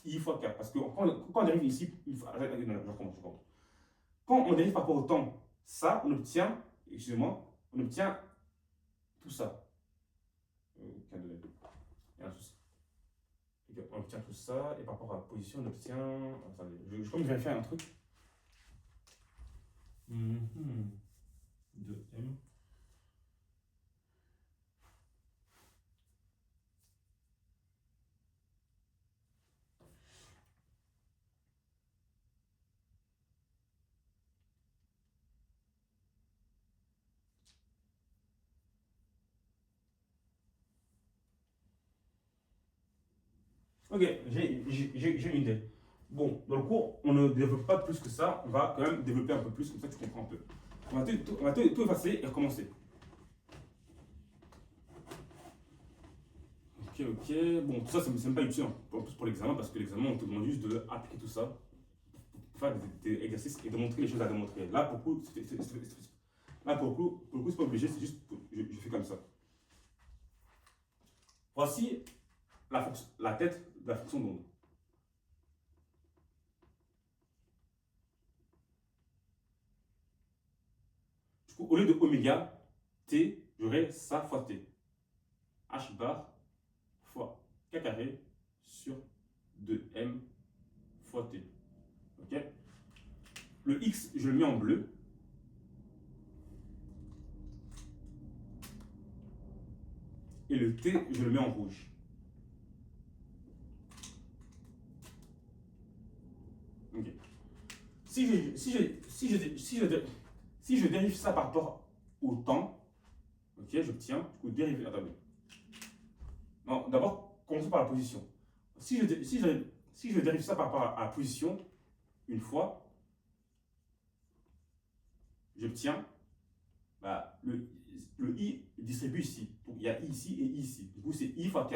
I fois K. Parce que quand on dérive ici, je recommence. Quand on dérive par rapport au temps, ça, on obtient, excusez-moi, on obtient tout ça. Il y a un souci. On obtient tout ça, et par rapport à la position, on obtient. Attendez, je vérifier un truc. 2M. Ok, j'ai une idée. Bon, dans le cours, on ne développe pas plus que ça, on va quand même développer un peu plus, comme ça tu comprends un peu. On va tout effacer et recommencer. Ok. Bon, tout ça, c'est même pas utile en plus pour l'examen, parce que l'examen, on te demande juste d'appliquer tout ça, pour faire des exercices et de montrer les choses à démontrer. Là, pour le coup, c'est pas obligé, c'est juste, je fais comme ça. Voici la tête de la fonction d'onde. Du coup, au lieu de oméga, t, j'aurai ça fois t. H bar fois k carré sur 2m fois t. Ok? Le x, je le mets en bleu. Et le t, je le mets en rouge. Ok. Si je dérive ça par rapport au temps, ok, j'obtiens, du coup, dérivé. Attendez. Non, d'abord, commençons par la position. Si je dérive ça par rapport à la position, une fois, j'obtiens le i distribue ici. Donc il y a i ici et i ici. Du coup, c'est i fois k.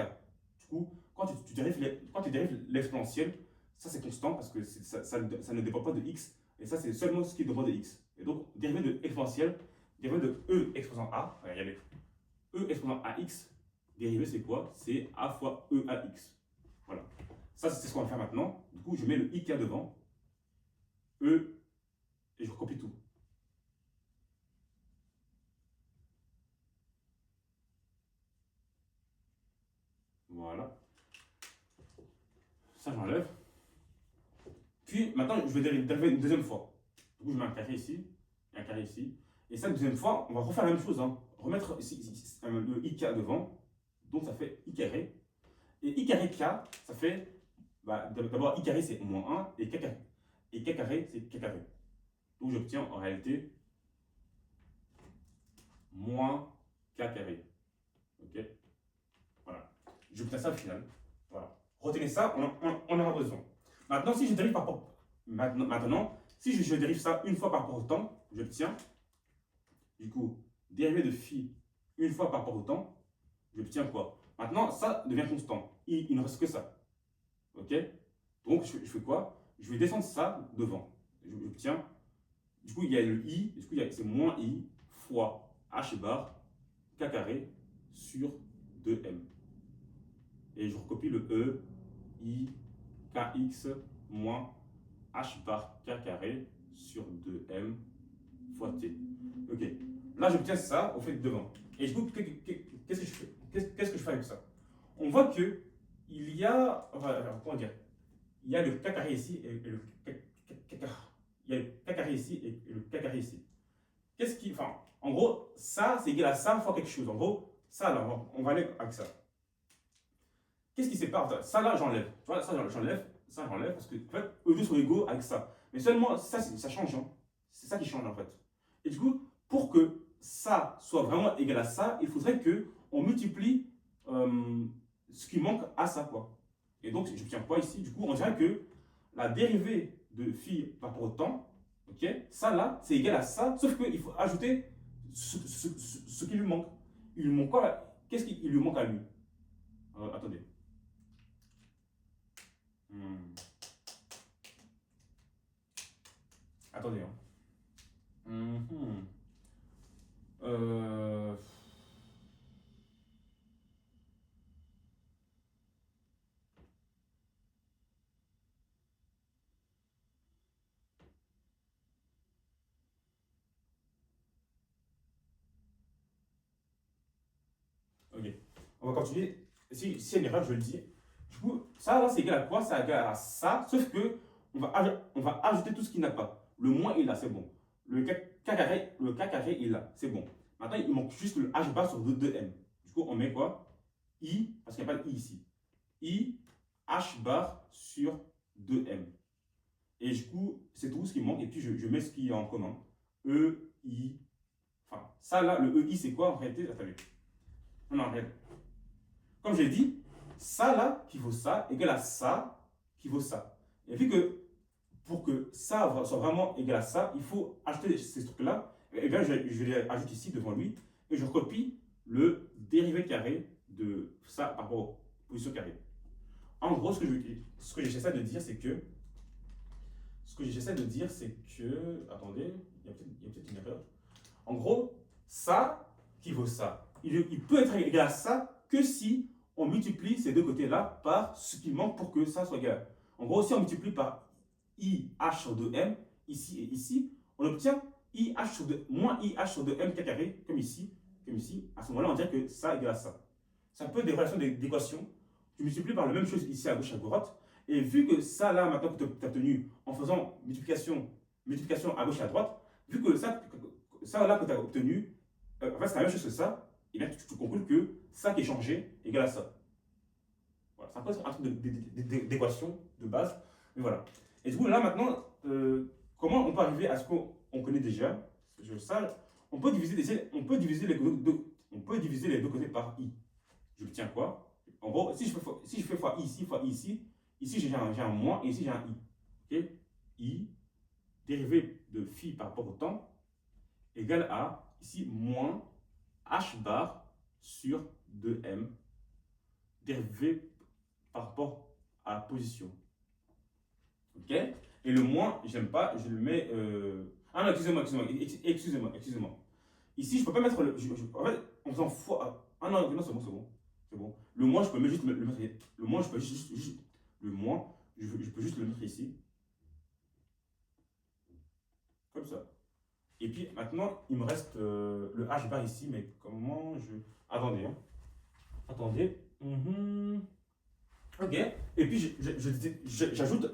Du coup, quand tu dérives l'exponentielle, ça c'est constant parce que ça ne dépend pas de x. Et ça, c'est seulement ce qui dépend de x. Et donc, dérivé de exponentielle, dérivé de e exposant a, regardez, e exposant ax, dérivé c'est quoi? C'est a fois e à x. Voilà. Ça, c'est ce qu'on va faire maintenant. Du coup, je mets le ik devant, e, et je recopie tout. Voilà. Ça, j'enlève. Puis, maintenant, je vais dériver une deuxième fois. Du coup, je mets un carré ici, et un carré ici. Et ça, deuxième fois, on va refaire la même chose. Hein. Remettre ici, le ik devant. Donc, ça fait i carré. Et i carré k, ça fait. D'abord, i carré, c'est moins 1. Et k carré. Et k carré, c'est k carré. Donc, j'obtiens en réalité moins k carré. Ok? Voilà. J'obtiens ça au final. Voilà. Retenez ça, on en aura besoin. Maintenant, si je dérive par rapport. Maintenant, si je dérive ça une fois par rapport au temps, j'obtiens, du coup, dérivé de phi une fois par rapport au temps, j'obtiens quoi? Maintenant, ça devient constant. Il ne reste que ça. Ok? Donc, je fais quoi? Je vais descendre ça devant. J'obtiens, du coup, il y a le i, du coup, c'est moins i fois h bar k carré sur 2m. Et je recopie le e, i, kx moins h bar k carré sur 2m fois t. Ok. Là, j'obtiens ça au fait devant. Et du coup, qu'est-ce que je fais? Qu'est-ce que je fais avec ça? On voit que il y a, enfin, comment dire, il y a le k carré ici et le k carré. Il y a le k carré ici et le k carré ici. Qu'est-ce qui, enfin, en gros, ça, c'est égal à ça fois quelque chose. En gros, ça, là, on va aller avec ça. Qu'est-ce qui sépare? Ça, là, j'enlève. Tu vois, ça, j'enlève. Ça, j'enlève parce que, en fait, eux deux sont égaux avec ça. Mais seulement, ça change. Hein. C'est ça qui change, en fait. Et du coup, pour que ça soit vraiment égal à ça, il faudrait qu'on multiplie ce qui manque à ça, quoi. Et donc, j'obtiens quoi ici? Du coup, on dirait que la dérivée de phi par rapport au temps, ok, ça là, c'est égal à ça, sauf qu'il faut ajouter ce qui lui manque. Il lui manque quoi? Qu'est-ce qu'il lui manque à lui? Attendez. Attendez. Hein. Euh... Ok. On va continuer. Si il y a une erreur, je le dis. Du coup, ça là, c'est égal à quoi? C'est égal à ça, sauf que on va ajouter tout ce qu'il n'a pas. Le moins, il a, c'est bon. K carré, il a, c'est bon. Maintenant, il manque juste le h bar sur 2m. Du coup, on met quoi? I, parce qu'il n'y a pas de i ici. I, h bar sur 2m. Et du coup, c'est tout ce qui manque. Et puis, je mets ce qui est en commun. E, I. Enfin, ça là, le EI, c'est quoi en réalité? Attendez. Non, regarde. Comme j'ai dit, ça là qui vaut ça égale à ça qui vaut ça. Et vu que pour que ça soit vraiment égal à ça, il faut ajouter ces trucs-là. Et bien, je les ajoute ici devant lui et je copie le dérivé carré de ça par rapport aux positions carrées. En gros, ce que j'essaie de dire, c'est que. Attendez, il y a peut-être une erreur. En gros, ça qui vaut ça, il peut être égal à ça que si on multiplie ces deux côtés-là par ce qui manque pour que ça soit égal. En gros, si on multiplie par IH sur 2M, ici et ici, on obtient IH sur 2, moins IH sur 2M k carré, comme ici. À ce moment-là, on dirait que ça est égal à ça. C'est un peu des relations d'équation. Tu multiplies par la même chose ici à gauche et à droite. Et vu que ça, là, maintenant que tu as obtenu en faisant multiplication à gauche et à droite, vu que ça là que tu as obtenu, en fait, c'est la même chose que ça, et bien tu conclus que ça qui est changé égale à ça. Voilà, ça peut être un truc d'équation de base, mais voilà. Et du coup, là maintenant, comment on peut arriver à ce qu'on connaît déjà? Ça, on peut diviser les deux côtés par i. J'obtiens quoi? En gros, si je fais fois i ici j'ai un moins et ici j'ai un i. Ok? I, dérivé de phi par rapport au temps, égale à, ici, moins h bar sur 2m, dérivé par rapport à la position. Ok? Et le moins, j'aime pas, je le mets. Ah non, excusez-moi. Ici, je peux pas mettre le. En fait, en faisant fois. Ah non, c'est bon. C'est bon. Le moins, je peux juste le mettre. Le moins, je peux juste. Le moins, je peux juste le mettre ici. Comme ça. Et puis maintenant, il me reste le h bar ici, mais comment je. Attendez, hein. Attendez. Ok. Et puis j'ajoute,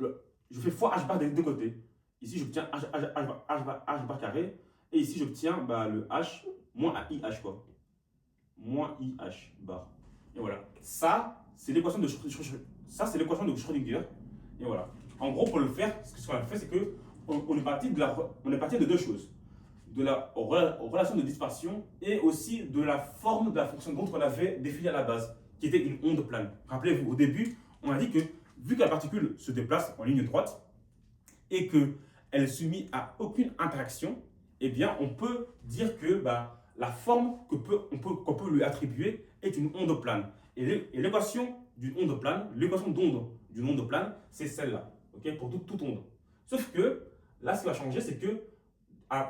je fais fois h bar des deux côtés. Ici, j'obtiens h bar carré. Et ici, j'obtiens le h moins IH, quoi. Moins IH bar. Et voilà. Ça, c'est l'équation de Schrödinger. Et voilà. En gros, pour le faire, ce qu'on a fait, c'est que on est parti de deux choses. De la relation de dispersion et aussi de la forme de la fonction d'onde qu'on avait définie à la base, qui était une onde plane. Rappelez-vous, au début, on a dit que vu que la particule se déplace en ligne droite et qu'elle est soumise à aucune interaction, eh bien, on peut dire que la forme qu'on peut lui attribuer est une onde plane. Et l'équation d'une onde plane, l'équation d'onde d'une onde plane, c'est celle-là, okay, pour toute onde. Sauf que là, ce qui va changer, c'est que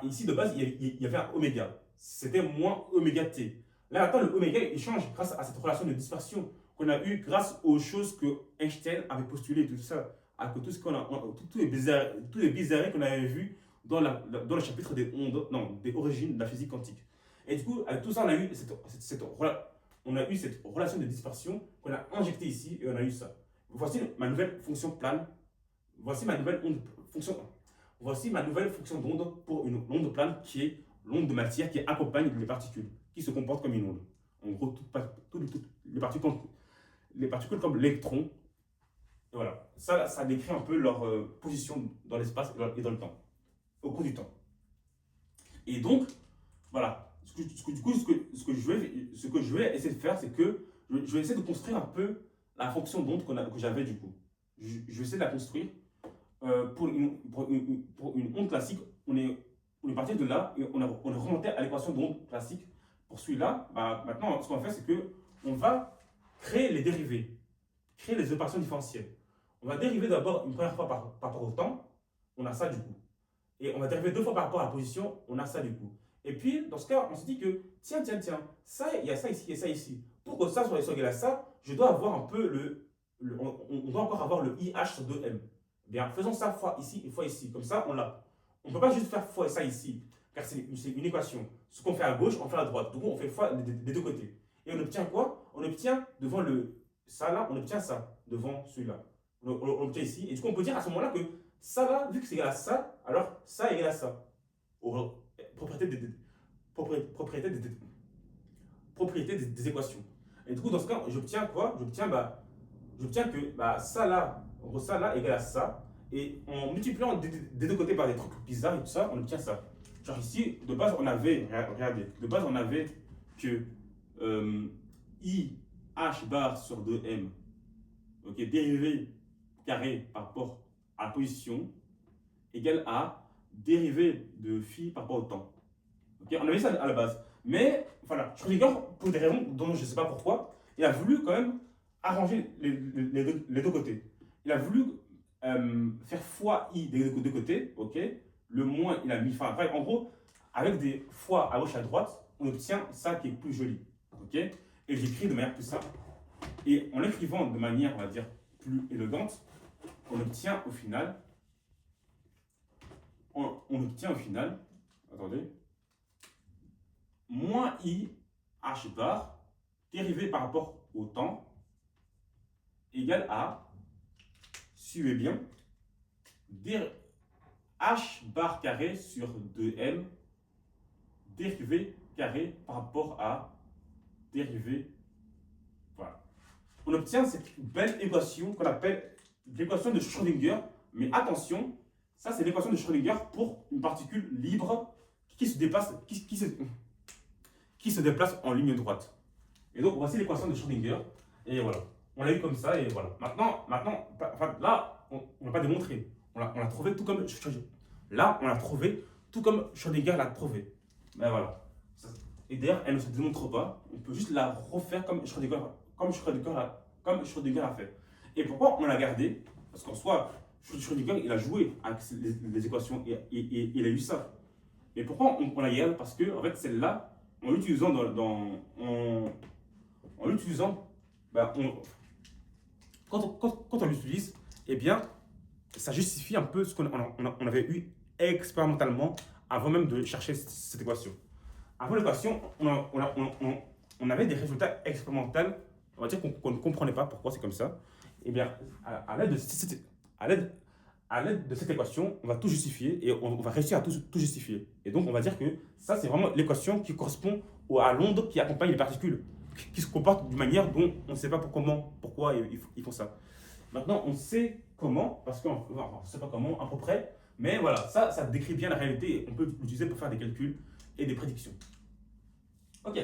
ici, de base, il y avait un oméga. C'était moins oméga t. Là, maintenant, le oméga, il change grâce à cette relation de dispersion qu'on a eue grâce aux choses que Einstein avait postulées, tout ça, à que tout ce qu'on a, tous les bizarreries qu'on avait vues dans le chapitre des ondes, non, des origines de la physique quantique. Et du coup, avec tout ça, on a eu cette relation de dispersion qu'on a injectée ici et on a eu ça. Voici ma nouvelle fonction plane. Voici ma nouvelle fonction d'onde pour une onde plane qui est l'onde de matière qui accompagne les particules, qui se comportent comme une onde. En gros, toutes les particules comme l'électron. Et voilà. Ça décrit un peu leur position dans l'espace et dans le temps, au cours du temps. Et donc, voilà. Ce que je vais essayer de faire, c'est que je vais essayer de construire un peu la fonction d'onde que j'avais du coup. Je vais essayer de la construire. Pour une onde classique, on est parti de là et on est remonté à l'équation d'onde classique. Pour celui-là, maintenant, ce qu'on va faire, c'est qu'on va créer les dérivés, créer les opérations différentielles. On va dériver d'abord une première fois par rapport au temps, on a ça du coup. Et on va dériver 2 fois par rapport à la position, on a ça du coup. Et puis, dans ce cas, on se dit que, tiens, ça, il y a ça ici et ça ici. Pour que ça soit égal à ça, je dois avoir un peu on doit encore avoir le IH sur 2M. Bien, faisons ça fois ici et fois ici. Comme ça, on l'a. On ne peut pas juste faire fois ça ici, car c'est une équation. Ce qu'on fait à gauche, on fait à droite. Donc, on fait fois des 2 côtés. Et on obtient quoi? On obtient devant ça là, on obtient ça devant celui-là. On obtient ici. Et du coup, on peut dire à ce moment-là que ça là, vu que c'est égal à ça, alors ça est égal à ça. Propriété des équations. Et du coup, dans ce cas, j'obtiens quoi? J'obtiens que ça là, en gros, ça là égale à ça. Et en multipliant des 2 côtés par des trucs bizarres et tout ça, on obtient ça. Genre ici, de base, on avait, regardez, de base, on avait que I H bar sur 2M, ok, dérivé carré par rapport à la position, égale à dérivé de phi par rapport au temps. Ok, on avait ça à la base. Mais voilà, Schrödinger, pour des raisons dont je ne sais pas pourquoi, il a voulu quand même arranger les 2 côtés. Il a voulu faire fois i des 2 côtés, ok. Le moins, il a mis, enfin, en gros, avec des fois à gauche et à droite, on obtient ça qui est plus joli, ok. Et j'écris de manière plus simple. Et en l'écrivant de manière, on va dire, plus élégante, on obtient au final, attendez, moins i h bar dérivé par rapport au temps égale à, suivez bien, h bar carré sur 2m dérivé carré par rapport à dérivé. Voilà. On obtient cette belle équation qu'on appelle l'équation de Schrödinger. Mais attention, ça c'est l'équation de Schrödinger pour une particule libre qui se déplace, qui se déplace en ligne droite. Et donc voici l'équation de Schrödinger. Et voilà, on l'a eu comme ça et voilà. Maintenant là, on n'a pas démontré. On l'a trouvé tout comme Schrödinger. Là, on l'a trouvé tout comme Schrödinger l'a trouvé. Ben voilà. Et d'ailleurs, elle ne se démontre pas. On peut juste la refaire comme Schrödinger a fait. Et pourquoi on l'a gardé? Parce qu'en soi, Schrödinger, il a joué avec les équations et il a eu ça. Et pourquoi on la garde? Parce que en fait, celle-là, en l'utilisant quand on l'utilise, eh bien, ça justifie un peu ce qu'on avait eu expérimentalement avant même de chercher cette équation. Avant l'équation, on avait des résultats expérimentaux, on va dire qu'on ne comprenait pas pourquoi c'est comme ça. Eh bien, à l'aide de cette équation, on va tout justifier et on va réussir à tout justifier. Et donc, on va dire que ça, c'est vraiment l'équation qui correspond à l'onde qui accompagne les particules, qui se comportent d'une manière dont on ne sait pas pourquoi ils font ça. Maintenant, on sait comment, parce qu'on ne sait pas comment à peu près, mais voilà, ça décrit bien la réalité et on peut l'utiliser pour faire des calculs et des prédictions. Ok.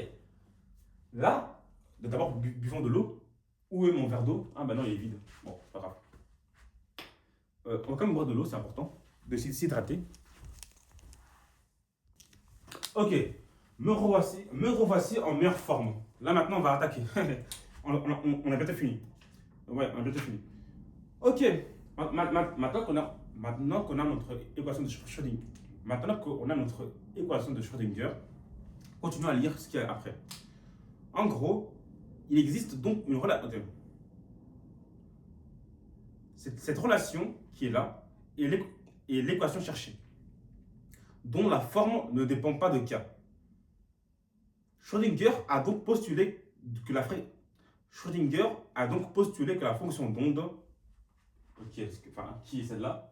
Là, d'abord, buvons de l'eau. Où est mon verre d'eau? Ah ben non, il est vide. Bon, pas grave. On va quand même boire de l'eau, c'est important, de s'hydrater. Ok, me revoici en meilleure forme. Là maintenant, on va attaquer. on a bientôt fini. Ouais, on a bientôt fini. Ok, maintenant qu'on a notre équation de Schrödinger, continuons à lire ce qu'il y a après. En gros, il existe donc une relation. Cette relation qui est là est l'équation cherchée. dont la forme ne dépend pas de K. Schrödinger a donc postulé que la fonction d'onde, enfin, qui est celle-là,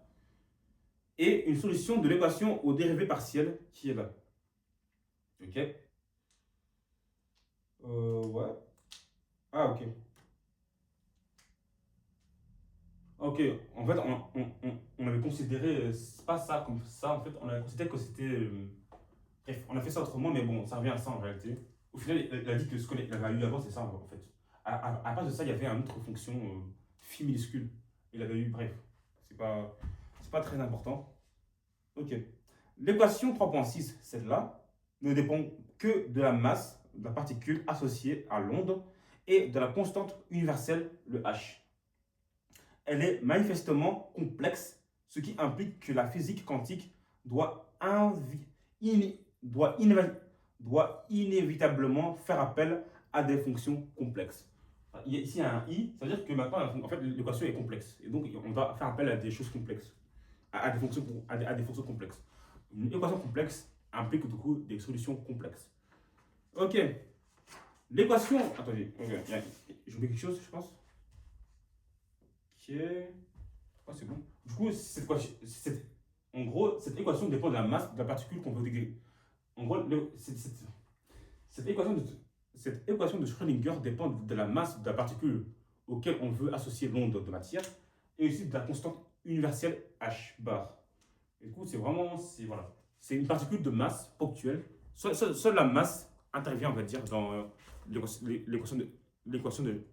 est une solution de l'équation aux dérivées partielles qui est là. Ok. Ouais. Ah, ok. Ok, en fait, on avait considéré, c'est pas ça comme ça, en fait, on avait considéré que c'était. Bref, on a fait ça autrement, mais bon, ça revient à ça en réalité. Au final, il a dit que ce qu'il avait eu avant, c'est ça en fait. À part de ça, il y avait une autre fonction phi minuscule. Il avait eu, bref, c'est pas très important. Ok. L'équation 3.6, celle-là, ne dépend que de la masse de la particule associée à l'onde et de la constante universelle, le h. Elle est manifestement complexe, ce qui implique que la physique quantique doit, inévitablement faire appel à des fonctions complexes. Ici, il y a un i, ça veut dire que maintenant, en fait, l'équation est complexe. Et donc, on doit faire appel à des choses complexes, à des fonctions complexes. Une équation complexe implique du coup des solutions complexes. Ok. L'équation. Attendez, okay. J'ai oublié quelque chose, je pense. Ok. Oh, c'est bon. Du coup, en gros, cette équation dépend de la masse de la particule qu'on veut dégager. En gros, cette équation de Schrödinger dépend de la masse de la particule auquel on veut associer l'onde de matière et aussi de la constante universelle h bar. Et du coup, voilà. C'est une particule de masse ponctuelle. Seule la masse intervient, on va dire, dans l'équation de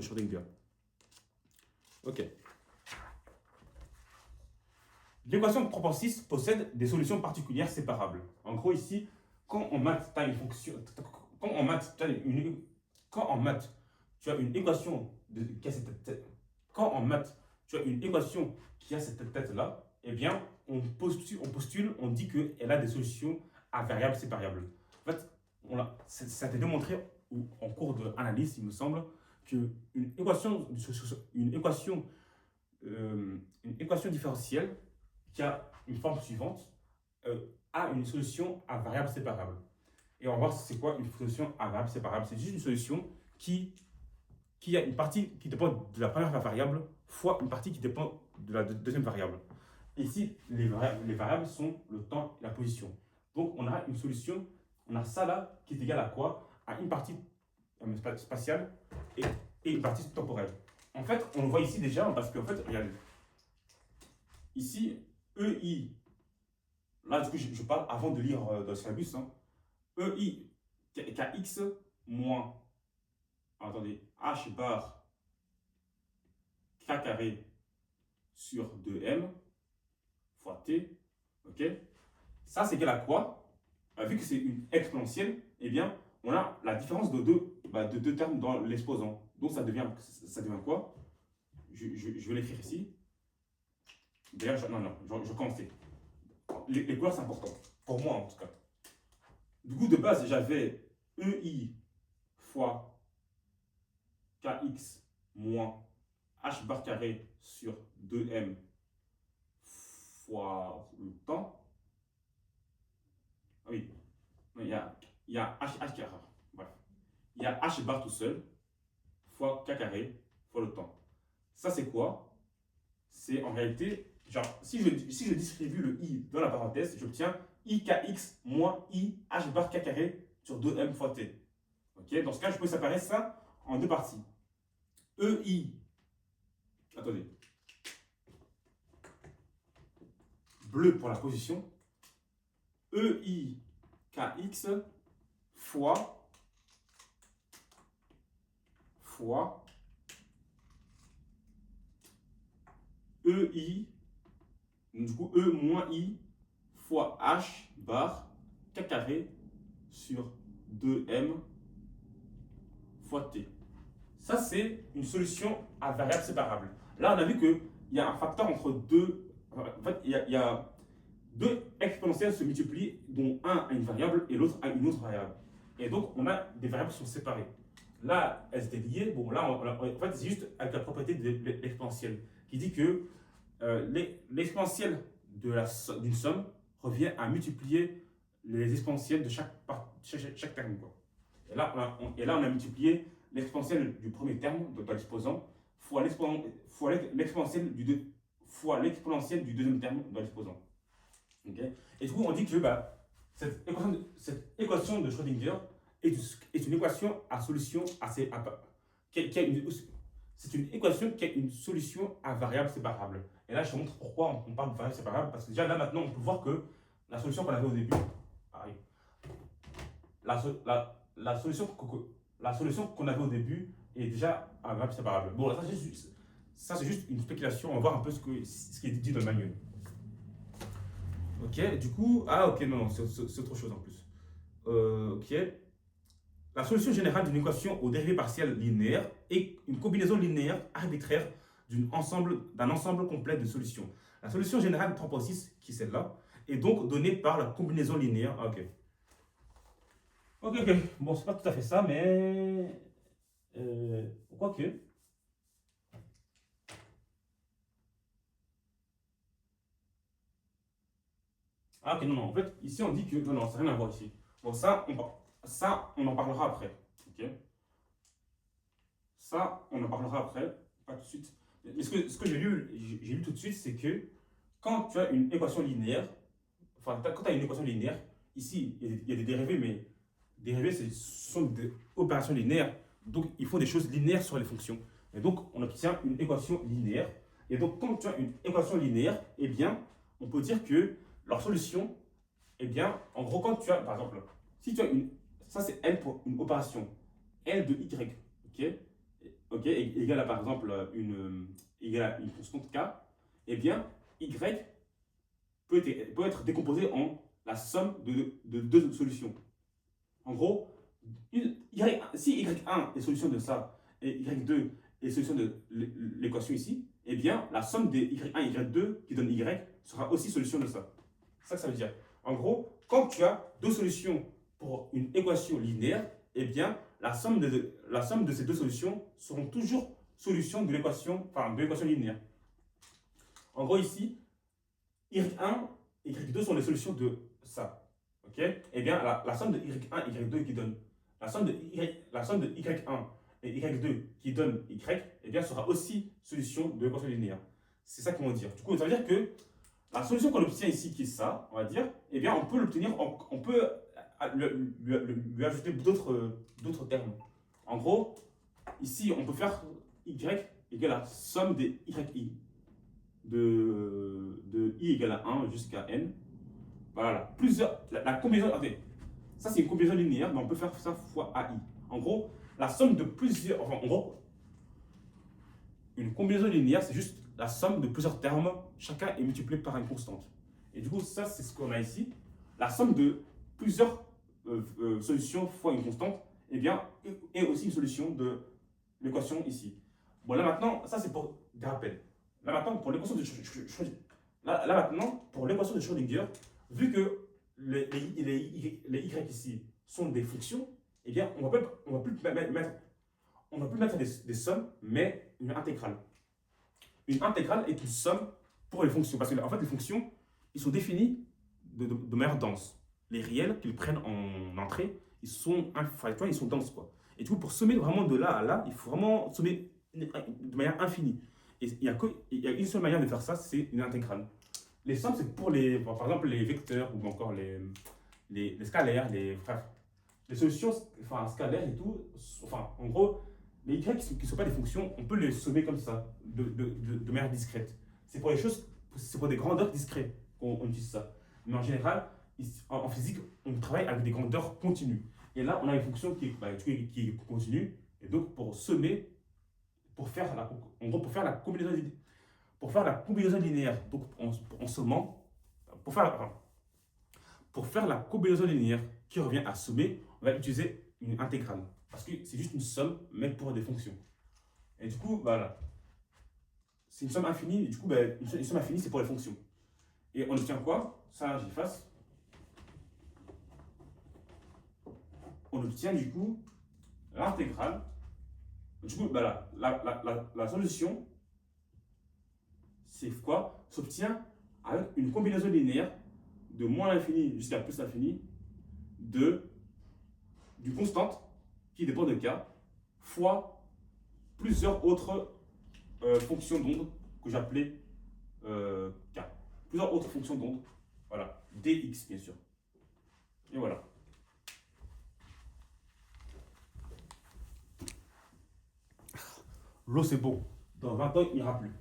Schrödinger. Ok. L'équation de 3.6 possède des solutions particulières séparables. En gros, ici, quand en maths, tu as une fonction. Quand en maths, tu as une équation qui a cette tête. Quand en maths, tu as une équation qui a cette tête-là, eh bien, on postule, on dit qu'elle a des solutions à variables séparables. En fait, ça a été démontré en cours d'analyse, il me semble, qu'une équation, une équation différentielle qui a une forme suivante a une solution à variables séparables. Et on va voir c'est quoi une solution à variables séparables. C'est juste une solution qui a une partie qui dépend de la première variable fois une partie qui dépend de la deuxième variable. Ici, les variables sont le temps et la position. Donc, on a une solution, on a ça là qui est égal à quoi? À une partie spatiale et une partie temporelle. En fait, on le voit ici déjà parce qu'en fait, regardez. Ici, EI, là, du coup, je parle avant de lire dans le syllabus, hein. EI, KX moins, attendez, H bar K carré sur 2M fois T, ok? Ça, c'est égal à quoi? Vu que c'est une exponentielle, eh bien, on a la différence de deux termes dans l'exposant. Donc, ça devient quoi? Je vais l'écrire ici. D'ailleurs, je commence. Les couleurs, c'est important. Pour moi, en tout cas. Du coup, de base, j'avais EI fois KX moins H bar carré sur 2M fois le temps. Ah oui, il y a H carré. Bref. Il y a H bar tout seul fois K carré fois le temps. Ça, c'est quoi? C'est en réalité, genre, si je distribue le I dans la parenthèse, j'obtiens IKX moins I H bar K carré sur 2M fois T. Ok, dans ce cas, je peux séparer ça en deux parties. EI, attendez, bleu pour la position, EI KX fois EI, du coup E moins I fois H bar K carré sur 2M fois T. Ça, c'est une solution à variables séparables. Là, on a vu qu'il y a un facteur entre deux. En fait, il y a deux exponentielles se multiplient, dont un a une variable et l'autre a une autre variable. Et donc, on a des variables qui sont séparées. Là, elles étaient liées. Bon, là, en fait, c'est juste avec la propriété de l'exponentielle qui dit que l'exponentielle d'une somme revient à multiplier les exponentielles de chaque terme, quoi. Et là, on a multiplié l'exponentielle du premier terme dans l'exposant fois l'exponentielle du deuxième terme dans l'exposant. Okay. Et du coup, on dit que cette équation de Schrödinger est une équation à solution c'est une équation qui a une solution à variable séparable. Et là, je te montre pourquoi on parle de variable séparable. Parce que déjà, là, maintenant, on peut voir que la solution qu'on avait au début, pareil, la solution qu'on avait au début est déjà à variable séparable. Bon, ça, c'est juste une spéculation. On va voir un peu ce qui est dit dans le manuel. Ok, du coup, ok, non, c'est autre chose en plus. Ok. La solution générale d'une équation aux dérivées partielles linéaires est une combinaison linéaire arbitraire d'un ensemble complet de solutions. La solution générale de 3.6, qui est celle-là, est donc donnée par la combinaison linéaire. Ok. Ok. Bon, c'est pas tout à fait ça, mais. Quoique. Ok, non, en fait, ici on dit que. Non, ça n'a rien à voir ici. Bon, ça, on en parlera après. Ok. Ça, on en parlera après, pas tout de suite. Mais ce que j'ai lu tout de suite, c'est que quand tu as une équation linéaire, quand tu as une équation linéaire, ici, il y a des dérivés, mais dérivés, ce sont des opérations linéaires. Donc, il faut des choses linéaires sur les fonctions. Et donc, on obtient une équation linéaire. Et donc, quand tu as une équation linéaire, eh bien, on peut dire que leur solution, eh bien, en gros, quand tu as, par exemple, si tu as ça c'est L pour une opération, L de Y, ok, égale à par exemple égale à une constante K, eh bien, Y peut être décomposé en la somme de deux solutions. En gros, si Y1 est solution de ça et Y2 est solution de l'équation ici, eh bien, la somme des Y1 et Y2 qui donne Y sera aussi solution de ça. C'est ça que ça veut dire. En gros, quand tu as deux solutions pour une équation linéaire, eh bien, la somme de ces deux solutions seront toujours solution de l'équation linéaire. En gros, ici, Y1 et Y2 sont les solutions de ça. Ok. Eh bien, la somme de Y1 et Y2 qui donne la somme de Y1 et Y2 qui donne Y, eh bien, sera aussi solution de l'équation linéaire. C'est ça qu'on va dire. Du coup, ça veut dire que la solution qu'on obtient ici, qui est ça, on va dire, eh bien, on peut l'obtenir, on peut lui ajouter d'autres termes. En gros, ici, on peut faire Y égale à somme des YI. De I égale à 1 jusqu'à N. Voilà. La combinaison. Attendez, ça c'est une combinaison linéaire, mais on peut faire ça fois AI. En gros, la somme de plusieurs. Enfin, en gros, une combinaison linéaire, c'est juste la somme de plusieurs termes, chacun est multiplié par une constante. Et du coup, ça c'est ce qu'on a ici. La somme de plusieurs solutions fois une constante, eh bien, est aussi une solution de l'équation ici. Bon, là maintenant, ça c'est pour des rappels. Là maintenant, pour l'équation de Schrödinger, vu que les y ici sont des fonctions, eh bien, on va plus mettre des sommes, mais une intégrale. Une intégrale est une somme pour les fonctions. Parce que en fait, les fonctions, ils sont définis de manière dense. Les réels qu'ils prennent en entrée, ils sont denses, quoi. Et du coup, pour sommer vraiment de là à là, il faut vraiment sommer de manière infinie. Et il y a une seule manière de faire ça, c'est une intégrale. Les sommes, c'est pour par exemple les vecteurs ou encore les scalaires, les solutions scalaires et tout. Enfin, en gros, les y qui ne sont pas des fonctions, on peut les sommer comme ça, de manière discrète. C'est pour les choses, c'est pour des grandeurs discrètes qu'on utilise ça. Mais en général, en physique, on travaille avec des grandeurs continues. Et là, on a une fonction qui est continue. Et donc, pour sommer, pour faire la combinaison linéaire, donc en sommant, pour faire la combinaison linéaire qui revient à sommer, on va utiliser une intégrale. Parce que c'est juste une somme, mais pour des fonctions. Et du coup, voilà. C'est une somme infinie, et du coup, une somme infinie, c'est pour les fonctions. Et on obtient quoi? Ça, j'efface. On obtient du coup l'intégrale. Du coup, la solution, c'est quoi? S'obtient avec une combinaison linéaire de moins l'infini jusqu'à plus l'infini de du constante qui dépend de k fois plusieurs autres fonctions d'onde que j'appelais k. Plusieurs autres fonctions d'onde. Voilà. dx, bien sûr. Et voilà. L'eau, c'est bon. Dans 20 ans, il n'y aura plus.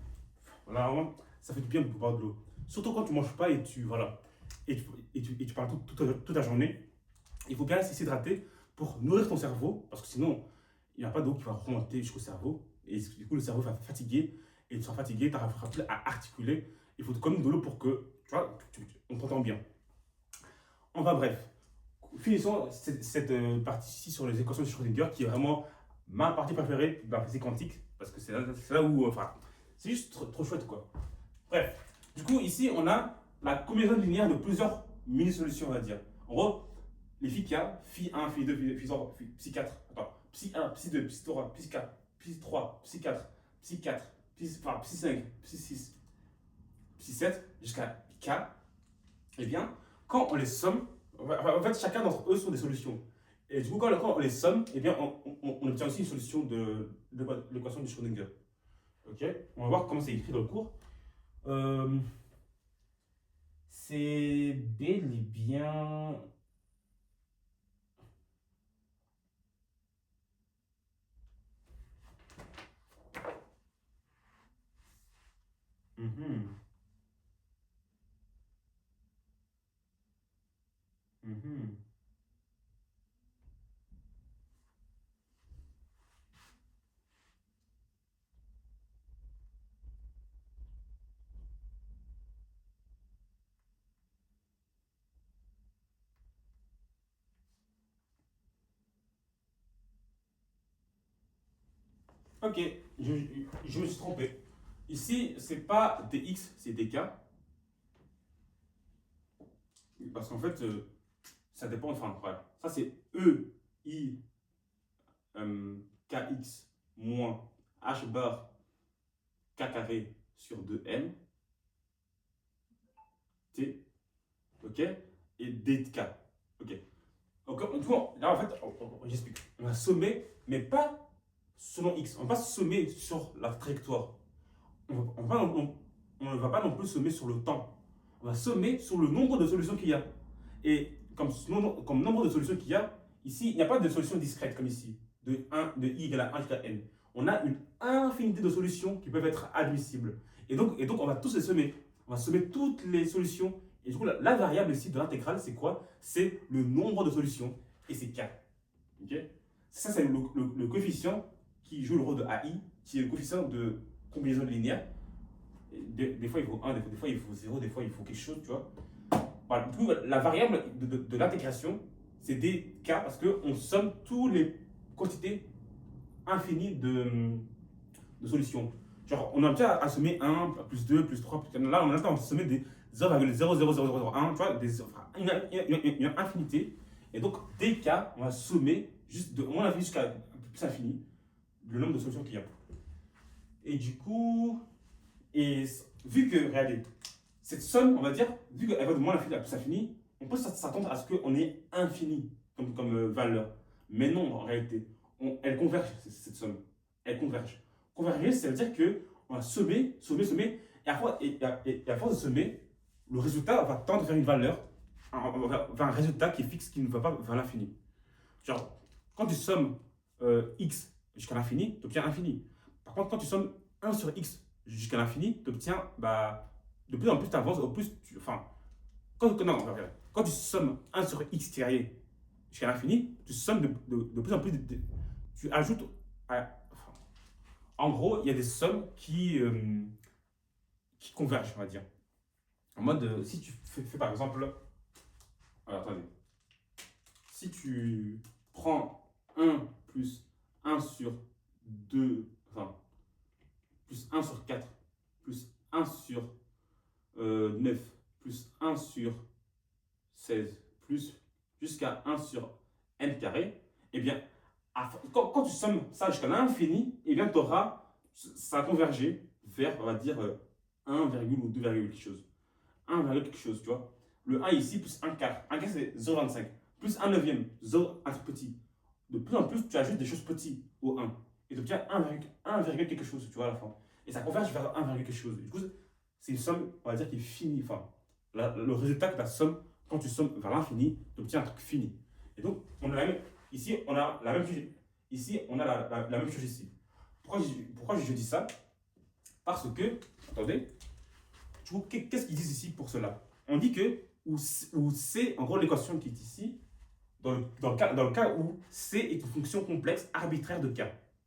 Voilà, vraiment, ça fait du bien de boire de l'eau. Surtout quand tu ne manges pas et tu, voilà, et tu parles toute la journée. Il faut bien s'hydrater pour nourrir ton cerveau, parce que sinon, il n'y a pas d'eau qui va remonter jusqu'au cerveau. Et du coup, le cerveau va fatiguer. Et tu seras fatigué, tu n'arriveras plus à articuler. Il faut quand même de l'eau pour que, tu vois, on t'entend bien. Enfin bref, finissons cette partie-ci sur les équations de Schrödinger, qui est vraiment ma partie préférée de la physique quantique, parce que c'est là où, enfin, c'est juste trop chouette, quoi. Bref, du coup, ici, on a la combinaison linéaire de plusieurs mini-solutions, on va dire. En gros, les phi k, phi 1, phi 2, phi 3, phi 4, attends, psi 1, psi 2, psi 3, psi 4, psi 3, psi 4, psi 4, psi 5, psi 6, psi 7, jusqu'à k, eh bien, quand on les somme, en fait, chacun d'entre eux sont des solutions. Et du coup, quand on les somme, eh bien, on obtient aussi une solution de l'équation de Schrödinger. Ok. On va voir comment c'est écrit dans le cours. C'est bel et bien. Mhm. Mhm. Ok, je me suis trompé. Ici, c'est pas dx, c'est dk. Parce qu'en fait, ça dépend. Enfin, voilà. Ça, c'est e, i, kx moins h bar k carré sur 2m, t, ok, et dk, ok. Donc, là, en fait, j'explique. On va sommer, mais pas selon x. On va pas sommer sur la trajectoire. On ne va pas non plus sommer sur le temps. On va sommer sur le nombre de solutions qu'il y a. Et comme nombre de solutions qu'il y a, ici, il n'y a pas de solution discrète comme ici, de i égale à 1 jusqu'à n. On a une infinité de solutions qui peuvent être admissibles. Et donc on va tous les sommer. On va sommer toutes les solutions. Et du coup, la variable ici de l'intégrale, c'est quoi? C'est le nombre de solutions. Et c'est k. Okay. Ça, c'est le coefficient qui joue le rôle de AI, qui est le coefficient de combinaison linéaire. Des fois, il faut 1, des fois, il faut 0, des fois, il faut quelque chose, tu vois. Voilà. Du coup, la variable de l'intégration, c'est dk parce qu'on somme toutes les quantités infinies de solutions. Genre, on a déjà à sommer 1, plus 2, plus 3, plus 4. Là, on a sommer des 0,00001, tu vois, une infinité. Et donc, dk, on va sommer juste de moins l'infini jusqu'à plus infini le nombre de solutions qu'il y a. Et du coup, vu que, regardez, cette somme, on va dire, vu qu'elle va de moins l'infini à plus infini, on peut s'attendre à ce qu'on ait infini comme valeur. Mais non, en réalité, elle converge, cette somme. Elle converge. Converger, ça veut dire qu'on va sommer, sommer, sommer, et à force de sommer, le résultat va tendre vers une valeur, vers un résultat qui est fixe, qui ne va pas vers l'infini. Genre, quand tu sommes x jusqu'à l'infini, tu obtiens infini. Par contre, quand tu sommes 1 sur x jusqu'à l'infini, tu obtiens, bah, de plus en plus tu avances, au plus tu. Enfin, quand tu sommes 1 sur x carré jusqu'à l'infini, tu sommes de plus en plus. Tu ajoutes. Enfin, en gros, il y a des sommes qui convergent, on va dire. En mode, si tu fais par exemple. Alors, attendez. Si tu prends 1 plus 1 sur 2, enfin, plus 1 sur 4, plus 1 sur 9, plus 1 sur 16, plus jusqu'à 1 sur n carré, eh bien, quand tu sommes ça jusqu'à l'infini, eh bien, tu auras, ça a convergé vers, on va dire, 1, ou 2, quelque chose. 1, quelque chose, tu vois. Le un ici plus un quart. Un quart, c'est 0,25. Plus un neuvième, 0, un truc petit. De plus en plus, tu ajoutes des choses petites au un. Et tu obtiens 1, quelque chose, tu vois, à la fin. Et ça converge vers 1, quelque chose. Du coup, c'est une somme, on va dire, qui est finie. Enfin, le résultat que la somme, quand tu sommes vers l'infini, tu obtiens un truc fini. Et donc, on a ici, on a la même chose. Ici, on a la même chose ici. Pourquoi je dis ça? Parce que, attendez, qu'est-ce qu'ils disent ici pour cela? On dit que, ou C, en gros, l'équation qui est ici, dans le cas où C est une fonction complexe arbitraire de K.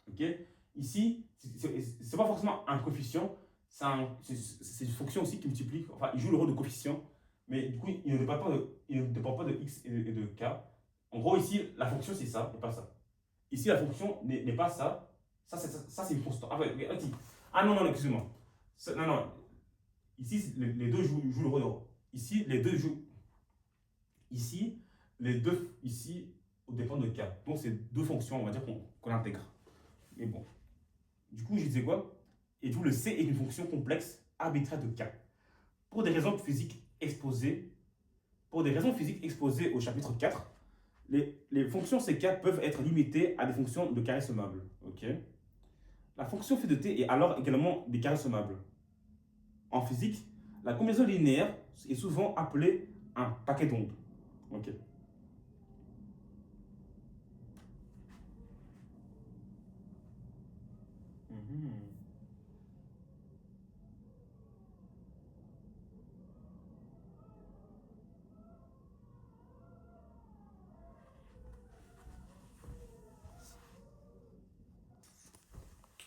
Okay. Ici, ce n'est pas forcément un coefficient, c'est une fonction aussi qui multiplie, enfin, il joue le rôle de coefficient, mais du coup, il ne dépend pas de X et de K. En gros, ici, la fonction, c'est ça, et pas ça. Ici, la fonction n'est pas ça. Ça, c'est une constante. Ah, ouais, okay. Ah non, excusez-moi. Non. Ici, les deux jouent le rôle de. Ici, les deux jouent. Ici, les deux, ici, dépendent de K. Donc, c'est deux fonctions, on va dire, qu'on intègre. Mais bon. Du coup, je disais quoi? Et du coup, le C est une fonction complexe arbitraire de K. Pour des raisons physiques exposées, au chapitre 4, les fonctions CK peuvent être limitées à des fonctions de carré sommable. Okay. La fonction phi de t est alors également des carrés sommables. En physique, la combinaison linéaire est souvent appelée un paquet d'ondes. Okay.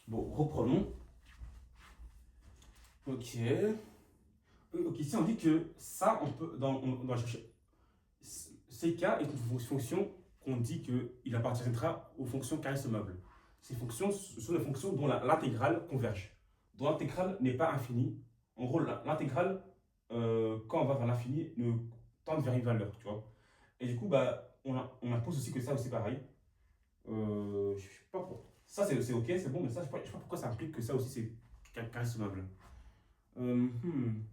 Bon, reprenons. Ok. Ok, ici on dit que ça, on peut, on doit chercher. CK est une fonction qu'on dit qu'il appartiendra aux fonctions carré sommables. Ces fonctions sont des fonctions dont l'intégrale converge. Dont l'intégrale n'est pas infinie. En gros, l'intégrale, quand on va vers l'infini, ne tend vers une valeur, tu vois. Et du coup, bah, on impose aussi que ça aussi pareil. Je sais pas pourquoi. Ça, c'est ok, c'est bon, mais ça, je sais pas pourquoi ça implique que ça aussi c'est carré sommable. Euh, hmm.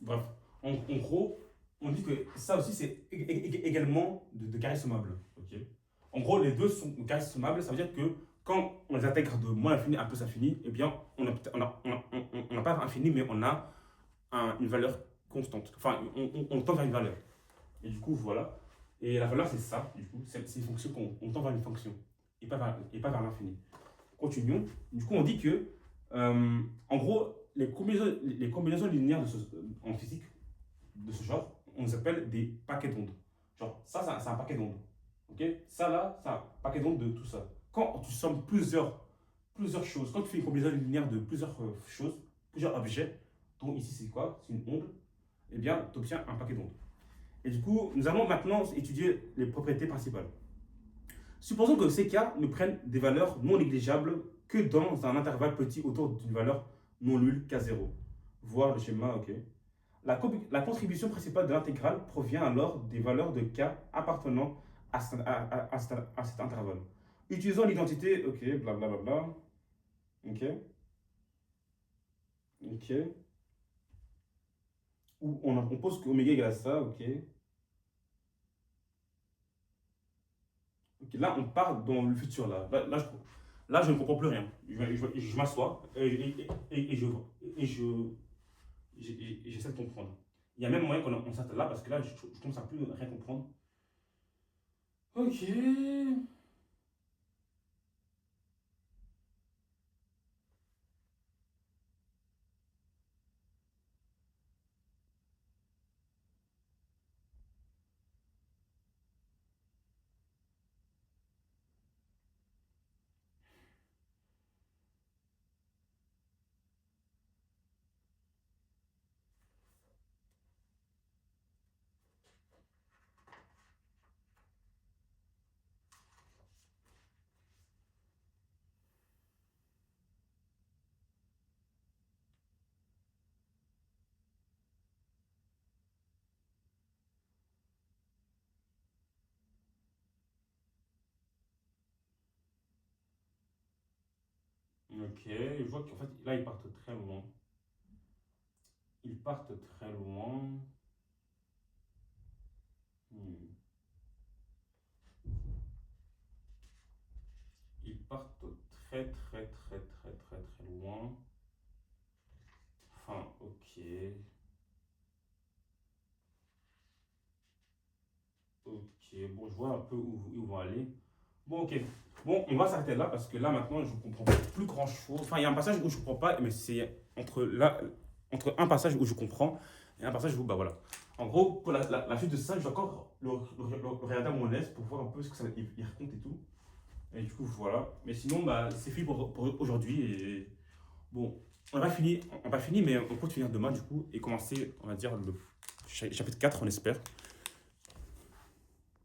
Bref, en gros, on dit que ça aussi c'est également de carré sommable. Ok. En gros, les deux sont carré sommables, ça veut dire que quand on les intègre de moins l'infini à plus l'infini, eh bien, on n'a pas infini, mais on a une valeur constante. Enfin, on tend vers une valeur. Et du coup, voilà. Et la valeur, c'est ça, du coup, c'est une fonction qu'on tend vers une fonction, et pas vers l'infini. Continuons. Du coup, on dit que, en gros, les combinaisons linéaires en physique de ce genre, on les appelle des paquets d'ondes. Genre, ça, c'est un paquet d'ondes. Ok. Ça, là, c'est un paquet d'ondes de tout ça. Quand tu sommes plusieurs choses, quand tu fais une combinaison linéaire de plusieurs choses, plusieurs objets, dont ici, c'est quoi? C'est une onde, eh bien, tu obtiens un paquet d'ondes. Et du coup, nous allons maintenant étudier les propriétés principales. Supposons que ces cas ne prennent des valeurs non négligeables que dans un intervalle petit autour d'une valeur non nulle K0. Voir le schéma, ok. La contribution principale de l'intégrale provient alors des valeurs de K appartenant à cet intervalle. Utilisons l'identité, ok, blablabla. Ok, ok. Où on pose que oméga égale à ça, ok. Ok, là, on part dans le futur. Là, je ne comprends plus rien. Je m'assois et j'essaie de comprendre. Il y a même moyen qu'on s'arrête là parce que là, je commence à plus rien comprendre. Ok. Ok, je vois qu'en fait, là, ils partent très loin. Ils partent très loin. Hmm. Ils partent très, très, très, très, très, très loin. Enfin, ok. Ok, bon, je vois un peu où ils vont aller. Bon, ok. Bon, on va s'arrêter là parce que là, maintenant, je ne comprends plus grand-chose. Enfin, il y a un passage où je ne comprends pas, mais c'est entre un passage où je comprends et un passage où, bah voilà. En gros, pour la suite de ça, je vais encore le regarder à mon aise pour voir un peu ce que ça il raconte et tout. Et du coup, voilà. Mais sinon, bah, c'est fini pour aujourd'hui. Et bon, on va finir, mais on compte finir demain, du coup, et commencer, on va dire, le chapitre 4 on espère.